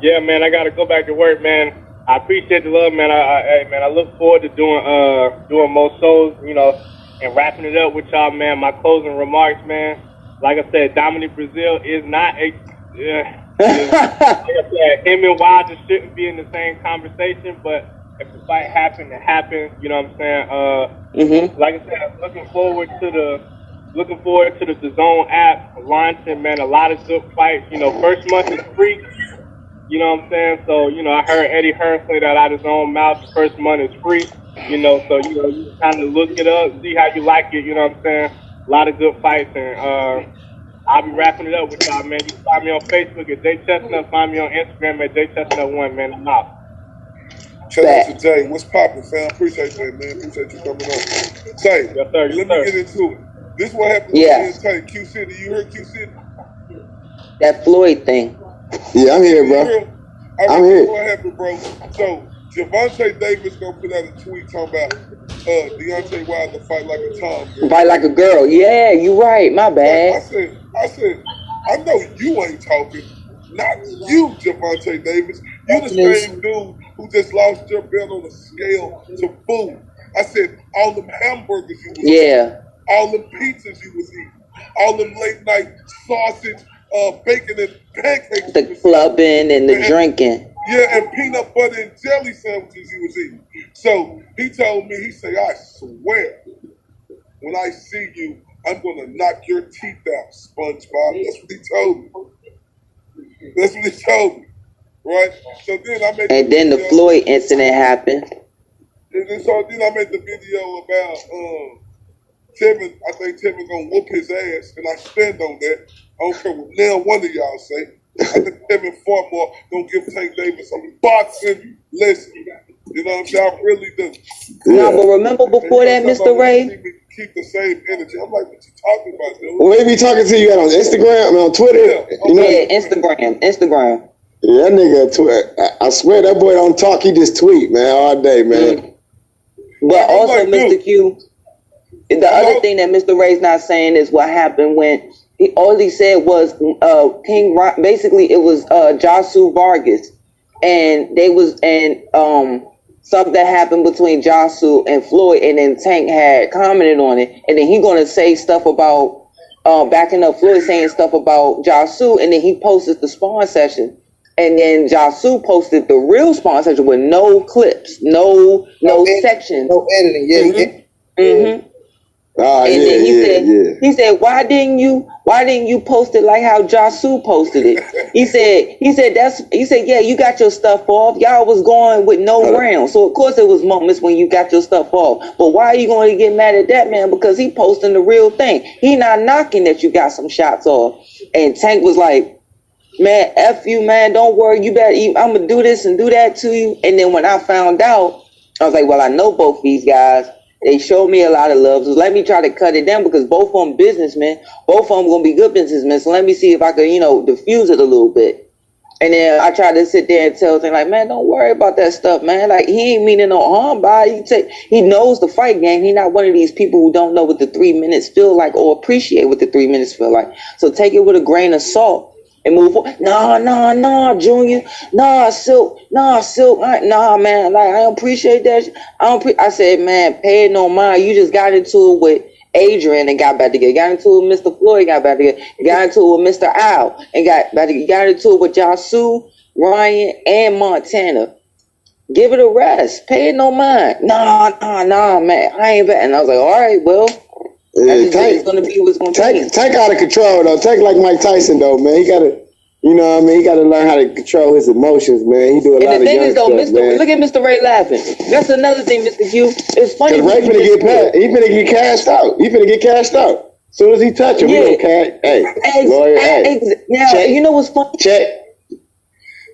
Yeah, man, I gotta go back to work, man. I appreciate the love, man. I look forward to doing more shows, you know, and wrapping it up with y'all, man. My closing remarks, man. Like I said, Dominic Brazil is not a. Like I said, him and Wilder shouldn't be in the same conversation, but if the fight happened, it happened. You know what I'm saying? Like I said, I'm looking forward to the DAZN app launching, man. A lot of good fights. You know, first month is free. You know what I'm saying? So, you know, I heard Eddie Hearn say that out of his own mouth. The first month is free. You know, so, you know, you kind of look it up, see how you like it. You know what I'm saying? A lot of good fights. And I'll be wrapping it up with y'all, man. You can find me on Facebook at Jay Chestnut. Find me on Instagram at JChestnut1, man. I'm out. Shout out to Jay. What's poppin', fam? Appreciate that, man. Appreciate you coming on. Jay, Yes, sir. let me get into it. This what happened with me and Tank. Q City. You heard Q City? That Floyd thing. Yeah, I'm here, bro. I'm here. What happened, bro? So, Gervonta Davis gonna put out a tweet talking about Deontay Wilder fight like a Tom girl. Fight like a girl. Yeah, you right. My bad. I said, I know you ain't talking. Not you, Gervonta Davis. You the same dude who just lost your belt on a scale to food. I said, all them hamburgers you was eating, all them pizzas you was eating, all them late night sausage, bacon and pancakes. The clubbing and the drinking. Yeah, and peanut butter and jelly sandwiches you was eating. So he told me, he said, I swear, when I see you, I'm gonna knock your teeth out, SpongeBob. That's what he told me. That's what he told me. Right? So then I made then the Floyd incident happened. And so then I made the video about Tevin. I think Tevin gonna whoop his ass, and I stand on that. I don't care what now one of y'all say. I think Tevin Farmore gonna give Tank Davis some boxing lesson. You know what I'm saying? I really do. No, but remember before that, Mr. Ray? Keep the same energy. I'm like, what you talking about, dude? Well, maybe talking to you on Instagram, on Twitter. Yeah, you know? Instagram. Yeah, that nigga, I swear that boy don't talk. He just tweet, man, all day, man. But also, like, Mr. Q, the other thing that Mr. Ray's not saying is what happened when all he said was basically it was Joshua Vargas, and something happened between Joshua and Floyd, and then Tank had commented on it, and then he gonna say stuff about backing up Floyd, saying stuff about Joshua, and then he posted the spawn session. And then Joshua posted the real spawn session with no clips, no sections, no editing. Yeah. And then he said, why didn't you post it like how Joshua posted it? He said, yeah, you got your stuff off. Y'all was going with no round. So of course there was moments when you got your stuff off. But why are you going to get mad at that man? Because he posting the real thing. He not knocking that you got some shots off. And Tank was like, man, F you, man, don't worry. You better I'm going to do this and do that to you. And then when I found out, I was like, well, I know both these guys. They showed me a lot of love. So let me try to cut it down because both of them businessmen. Both of them going to be good businessmen. So let me see if I can, diffuse it a little bit. And then I tried to sit there and tell them, like, man, don't worry about that stuff, man. Like, he ain't meaning no harm by it. He knows the fight game. He not one of these people who don't know what the 3 minutes feel like or appreciate what the 3 minutes feel like. So take it with a grain of salt. And move on. Nah, Junior. Nah, Silk. Nah, man. Like, I don't appreciate that. I said, man, pay it no mind. You just got into it with Adrian and got back together. Got into it with Mr. Floyd, got back together. Got into it with Mr. Al and got back together. Got into it with Joshua, Ryan, and Montana. Give it a rest. Pay it no mind. Nah, man. I ain't bad. And I was like, all right, well. Tank, it's gonna be what's gonna be. Tank out of control though. Tank like Mike Tyson though, man. He gotta You know what I mean? He got to learn how to control his emotions, man. He do a lot of young stuff, man. Look at Mr. Ray laughing. That's another thing, Mr. Q. It's funny. Ray finna get paid. He finna get cashed out. As soon as he touch him, he gonna cash. Hey, lawyer, now, check. You know what's funny? Check.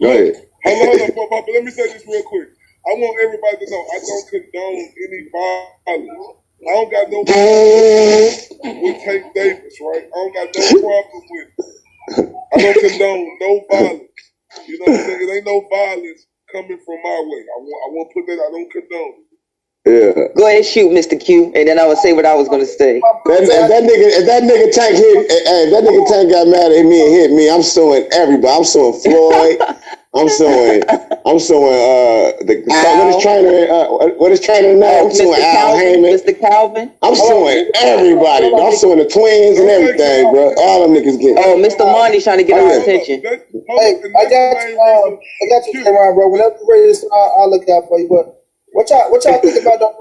Go ahead. Hold on, but let me say this real quick. I want everybody to know I don't condone any violence. I don't got no problem with Tank Davis, right? I don't got no problem with it. I don't condone no violence. You know what I'm saying? It ain't no violence coming from my way. I want to put that. I don't condone it. Yeah. Go ahead, shoot, Mr. Q, and then I will say what I was gonna say. If that nigga Tank hit, if that nigga Tank got mad at me and hit me, I'm suing everybody. I'm suing Floyd. I'm suing what is trainer now? I'm suing Al Heyman. Mr. Calvin. I'm suing everybody. Bro. I'm suing the twins and everything, bro. All them niggas get. Oh, Mr. Money's trying to get our attention. Hey, I got you, Ron, bro. Whenever you're ready to start, I'll look out for you. But what y'all think about that?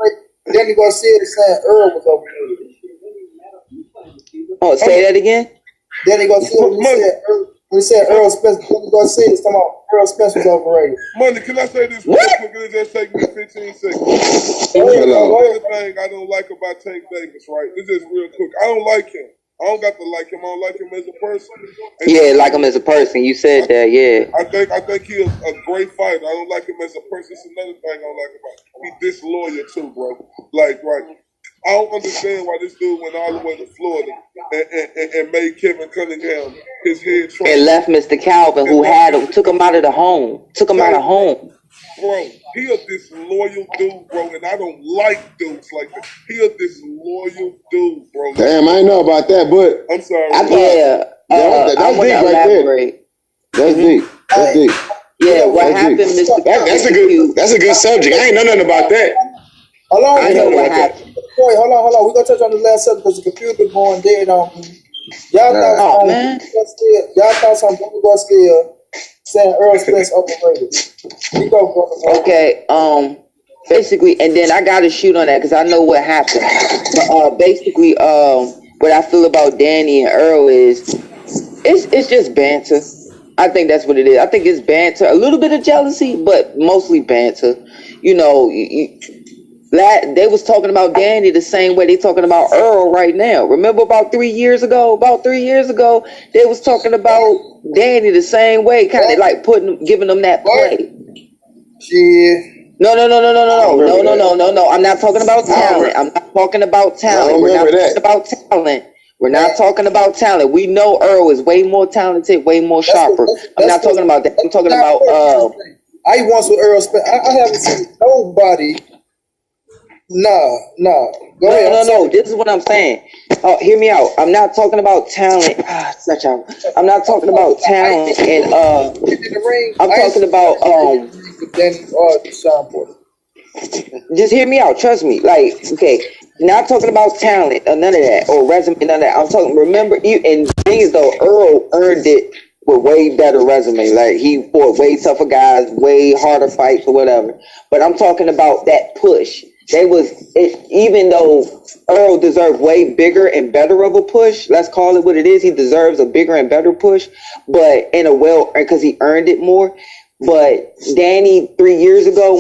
Danny Garcia saying Errol was overrated. Oh, say that again. Danny Garcia when he said Errol Spence, Danny Garcia is talking about Errol Spence was overrated. Money, can I say this real quick? It'll just take me 15 seconds. Another thing I don't like about Tank Davis, right? This is real quick. I don't like him. I don't got to like him. I don't like him as a person. Like him as a person. You said that, yeah. I think he's a great fighter. I don't like him as a person. It's another thing I don't like about him. He disloyal too, bro. Like, right. I don't understand why this dude went all the way to Florida and made Kevin Cunningham his head trainer. And left Mr. Calvin, who had him, took him out of the home. Took him out of home. Bro, he a disloyal dude, bro, and I don't like dudes like that. He a disloyal dude, bro. Damn, I ain't know about that, but I'm sorry. That's deep right there. That's deep. That's deep. Yeah, what happened, Mr. That's a good subject. I ain't know nothing about that. Hold on, I know what happened. Wait, hold on. We're gonna touch on the last subject because the computer going dead on me. Y'all thoughts on Danny Garcia saying Errol Spence overrated? Okay, basically, and then I gotta shoot on that because I know what happened. But basically, what I feel about Danny and Earl is it's just banter. I think that's what it is. I think it's banter, a little bit of jealousy, but mostly banter. You know, they was talking about Danny the same way they talking about Earl right now. Remember about 3 years ago? They was talking about Danny the same way, kind of like giving them that play. Yeah. No. I'm not talking about talent. We're not talking about talent. We know Earl is way more talented, way more sharper. I'm not talking about that. I'm talking about I once with Earl Spence. I haven't seen nobody. No. Go ahead. No. This is what I'm saying. Hear me out. I'm not talking about talent. I'm not talking about talent and I'm talking about just hear me out. Trust me. Like, okay, not talking about talent or none of that or resume, none of that. I'm talking. Remember, and things though, Earl earned it with way better resume. Like he fought way tougher guys, way harder fights or whatever. But I'm talking about that push. Even though Earl deserved way bigger and better of a push, let's call it what it is. He deserves a bigger and better push, but because he earned it more. But Danny 3 years ago,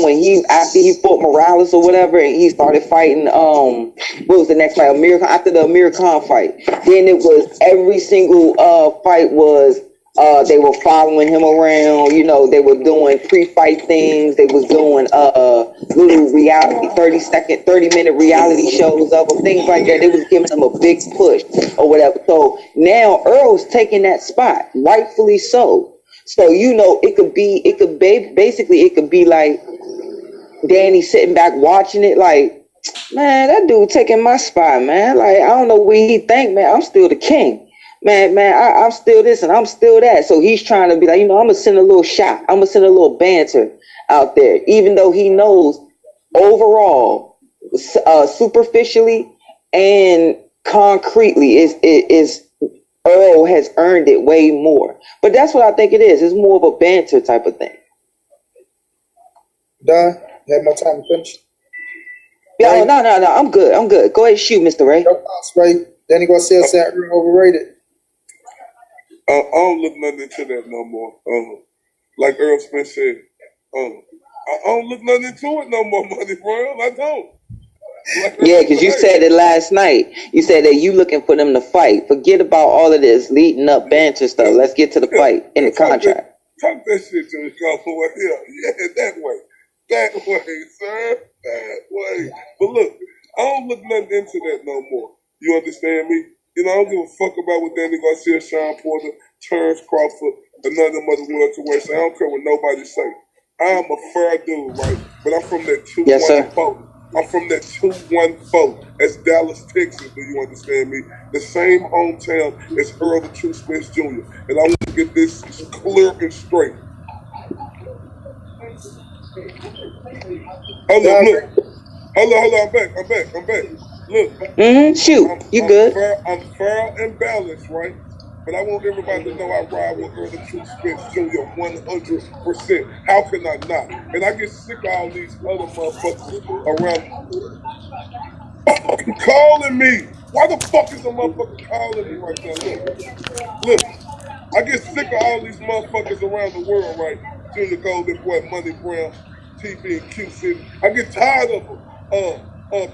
after he fought Morales or whatever, and he started fighting, what was the next fight? After the Amir Khan fight, then it was every single fight was. They were following him around, you know, they were doing pre-fight things, they was doing little reality 30-minute reality shows of him, things like that. They was giving him a big push or whatever. So now Earl's taking that spot, rightfully so. So, you know, it could be like Danny sitting back watching it like, man, that dude taking my spot, man. Like, I don't know what he think, man. I'm still the king. Man, I'm still this and I'm still that. So he's trying to be like, you know, I'm going to send a little shot. I'm going to send a little banter out there, even though he knows overall, superficially and concretely is Earl has earned it way more. But that's what I think it is. It's more of a banter type of thing. Done? You have more time to finish? Yeah, no. I'm good. Go ahead and shoot, Mr. Ray. Your thoughts, Ray. Danny Garcia said Earl overrated. I don't look nothing into that no more. Like Errol Spence said, I don't look nothing into it no more, money, bro. I don't. Like, Yeah, because you said it last night. You said that you looking for them to fight. Forget about all of this leading up banter stuff. Let's get to the fight in the contract. Talk that shit to me, Crawford. Yeah, that way. That way, sir. That way. But look, I don't look nothing into that no more. You understand me? You know, I don't give a fuck about what Danny Garcia, Sean Porter, Terrence Crawford, and none of them other welterweights. I don't care what nobody say. I am a fair dude, right? But I'm from that 2-1 Yes, sir. vote. I'm from that 2-1-4. That's Dallas, Texas. Do you understand me? The same hometown as Errol the True Spence Jr. And I want to get this clear and straight. Hold on, look. Hold on. I'm back. Look. Shoot, you good? I'm fair and balanced, right? But I want everybody to know I ride with Errol the True Spence Jr. 100%. How can I not? And I get sick of all these other motherfuckers around calling me. Why the fuck is a motherfucker calling me right now? Look. I get sick of all these motherfuckers around the world, right? Junior Golden Boy, Money Brown, TB and Q City. I get tired of them.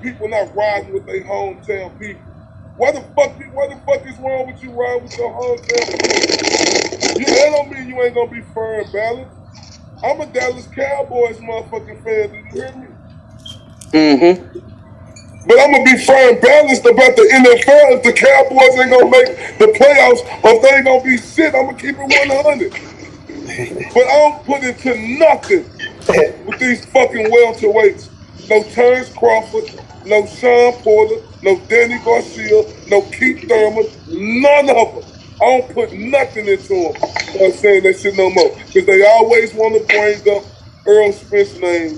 People not riding with their hometown people. What the fuck is wrong with you riding with your hometown people? That don't mean you ain't gonna be fair and balanced. I'm a Dallas Cowboys motherfucking fan. Did you hear me? Mm-hmm. But I'm gonna be fair and balanced about the NFL. If the Cowboys ain't gonna make the playoffs, or if they ain't gonna be shit, I'm gonna keep it 100. But I don't put into nothing with these fucking welterweights. No Terrence Crawford, no Sean Porter, no Danny Garcia, no Keith Thurman, none of them. I don't put nothing into them. I'm saying that shit no more. Because they always want to bring up Errol Spence's name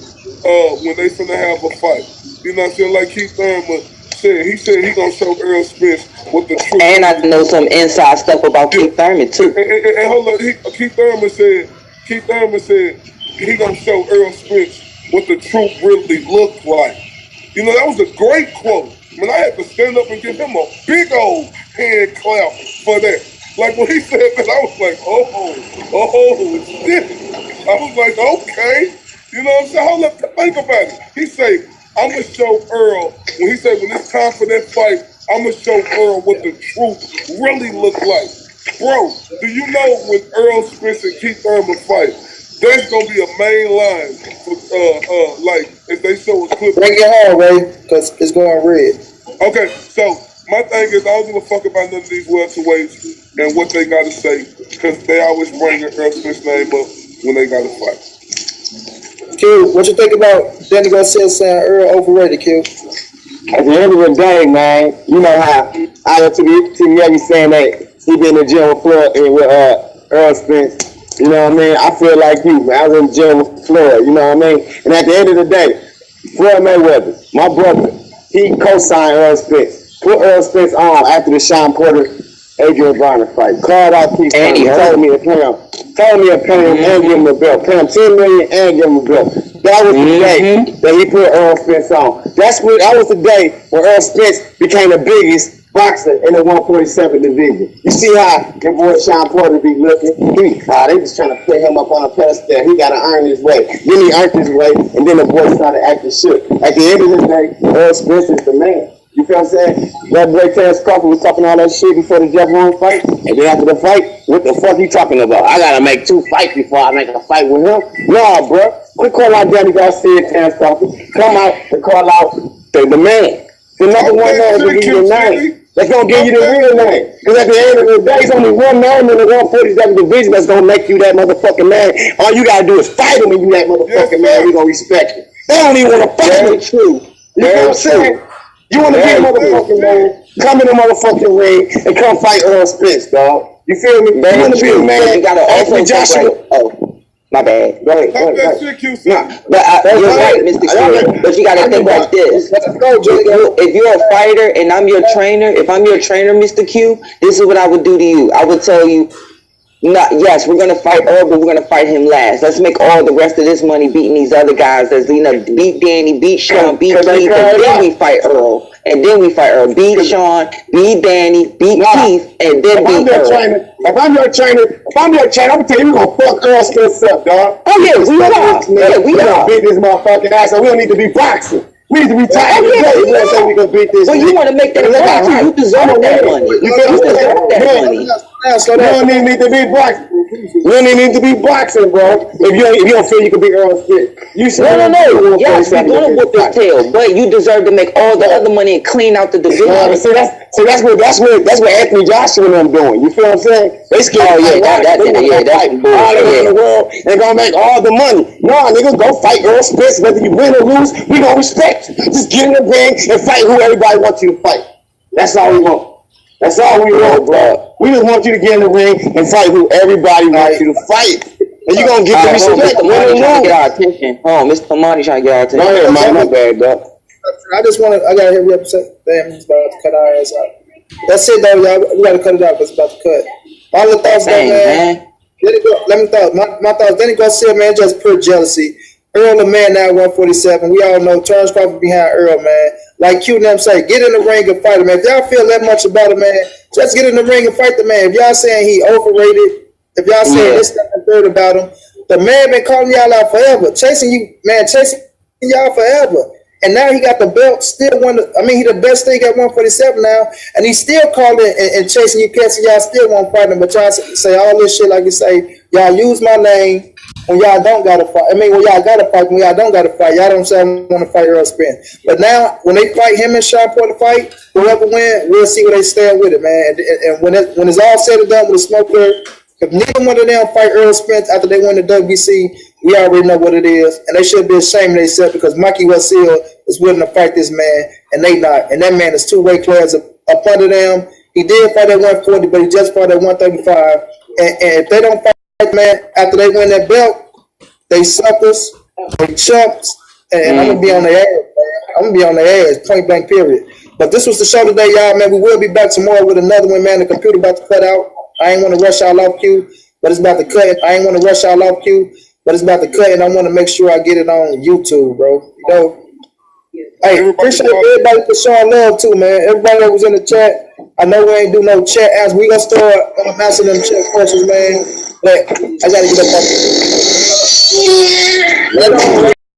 when they finna have a fight. You know what I'm saying? Like Keith Thurman said, he said he gonna show Errol Spence what the truth. And I know some inside stuff about Keith Thurman too. And hold on, Keith Thurman said he gonna show Errol Spence what the truth really looked like. You know, that was a great quote. I mean, I had to stand up and give him a big old hand clap for that. Like when he said that, I was like, oh shit. I was like, okay. You know what I'm saying? Hold up, think about it. He said, I'm going to show Errol, when it's time for that fight, I'm going to show Errol what the truth really looks like. Bro, do you know when Errol Spence and Keith Thurman fight, there's going to be a main line for, like, if they show a clip. Bring it home, Ray, because it's going red. Okay, so my thing is, I don't give a fuck about none of these welterweights and what they got to say, because they always bring Errol Spence's name up when they got to fight. Q, what you think about Danny Garcia saying Errol overrated, Q? At the end of the day, man, you know how TBA be saying that he been in the gym with Floyd and with Errol Spence. You know what I mean? I feel like you, man. I was in the gym with Floyd, you know what I mean? And at the end of the day, Floyd Mayweather, my brother, he co-signed Errol Spence. Put Errol Spence on after the Sean Porter Adrian Varner fight. Called out Keith Thurman, told me to pay him and give him a belt. Pay him $10 million and give him a belt. That was the day that he put Errol Spence on. That was the day when Errol Spence became the biggest boxer in the 147 division. You see how your boy Sean Porter be looking? They just trying to put him up on a pedestal. He got to earn his way. Then he earned his way, and then the boy started acting shook. At the end of the day, Errol Spence is the man. You feel what I'm saying? That boy Terrence Crawford was talking all that shit before the Jeff Horn fight. And then after the fight, what the fuck you talking about? I gotta make 2 fights before I make a fight with him? Nah, bro. Quit calling out Danny Garcia, Terrence Crawford. Come out and call out the man. The number one man is gonna give you the name. That's gonna give you the real name. Because at the end of the day, there's only one man in the 147 division that's gonna make you that motherfucking man. All you gotta do is fight him and you that motherfucking man. We gonna respect you. They don't even wanna fight with you. You know what I'm saying? You want to be a motherfucking man, come in the motherfucking ring and come fight Errol Spence, dog. You feel me? You want to be a man. You gotta also Joshua. Oh, my bad. Go ahead. But you're right, Mr. Q. But you gotta think like this. If you're a fighter and I'm your trainer, if I'm your trainer, Mr. Q, this is what I would do to you. I would tell you, Yes, we're gonna fight Earl, but we're gonna fight him last. Let's make all the rest of this money beating these other guys. That's beat Danny, beat Sean, beat Keith, and then we fight Earl. Beat Sean, beat Danny, beat Keith, and then beat Earl. If I'm your trainer, I'm gonna tell you, we're gonna fuck Earl Spence up, dog. Oh yeah, we are. We're gonna beat this motherfucking ass, and we don't need to be boxing. We need to be tight. We can beat this. Well, you want to make that money. You deserve that money. You deserve that money. We don't even need to be boxing. We don't even need to be boxing, bro. If you don't feel you can beat Earl Spence, you should. No. Yes, we're gonna whoop his tail, but you deserve to make all the other money and clean out the division. That's what Anthony Joshua and them doing. You feel what I'm saying? They scared. Oh yeah, that's all around the world. They're gonna make all the money. No, niggas go fight Earl Spence. Whether you win or lose, we gonna respect you. Just get in the ring and fight who everybody wants you to fight. That's all we want. That's all we want, bro. We just want you to get in the ring and fight who everybody wants you to fight. And you're going to get the respect. Mr. Money trying to get our attention. Mr. Money trying to get our attention. Go ahead, man. My bad, dog. I got to hurry up. Damn, he's about to cut our ass out. That's it, though, y'all. We got to cut it out because it's about to cut. All the thoughts, though, man. Let me thought. My thoughts. Danny Garcia, man, just pure jealousy. Earl, a man now, 147. We all know Terrence Crawford behind Errol, man. Like Q and them say, get in the ring and fight him, man. If y'all feel that much about him, man, just get in the ring and fight the man. If y'all saying he overrated, if y'all saying this, that, and third about him, the man been calling y'all out forever, chasing y'all forever. And now he got the belt, he the best thing at 147 now, and he's still calling and chasing you cats, and y'all still won't fight him, but y'all say all this shit like you say, y'all use my name when y'all don't gotta fight. When y'all gotta fight, when y'all don't gotta fight, y'all don't say I want to fight Errol Spence. But now, when they fight him and Sean Porter fight, whoever win, we'll see where they stand with it, man. And when it's all said and done with the smoke clear, if neither one of them fight Errol Spence after they win the WBC, we already know what it is. And they should be ashamed of themselves because Mikey Wasil is willing to fight this man, and they not. And that man is 2 weight classes up under them. He did fight at 140, but he just fought at 135. And if they don't fight, man, after they win that belt, they suckers, they chumps, and I'm gonna be on their ass, man. I'm gonna be on their ass, point blank, period. But this was the show today, y'all, man. We will be back tomorrow with another one, man. The computer about to cut out. I ain't want to rush y'all off cue, but it's about to cut. I ain't want to rush y'all off cue, but it's about to cut, and I want to make sure I get it on YouTube, bro. You know. Hey, appreciate everybody for showing love too, man. Everybody that was in the chat. I know we ain't do no chat answers. We gonna start answering them chat questions, man. But I gotta get up.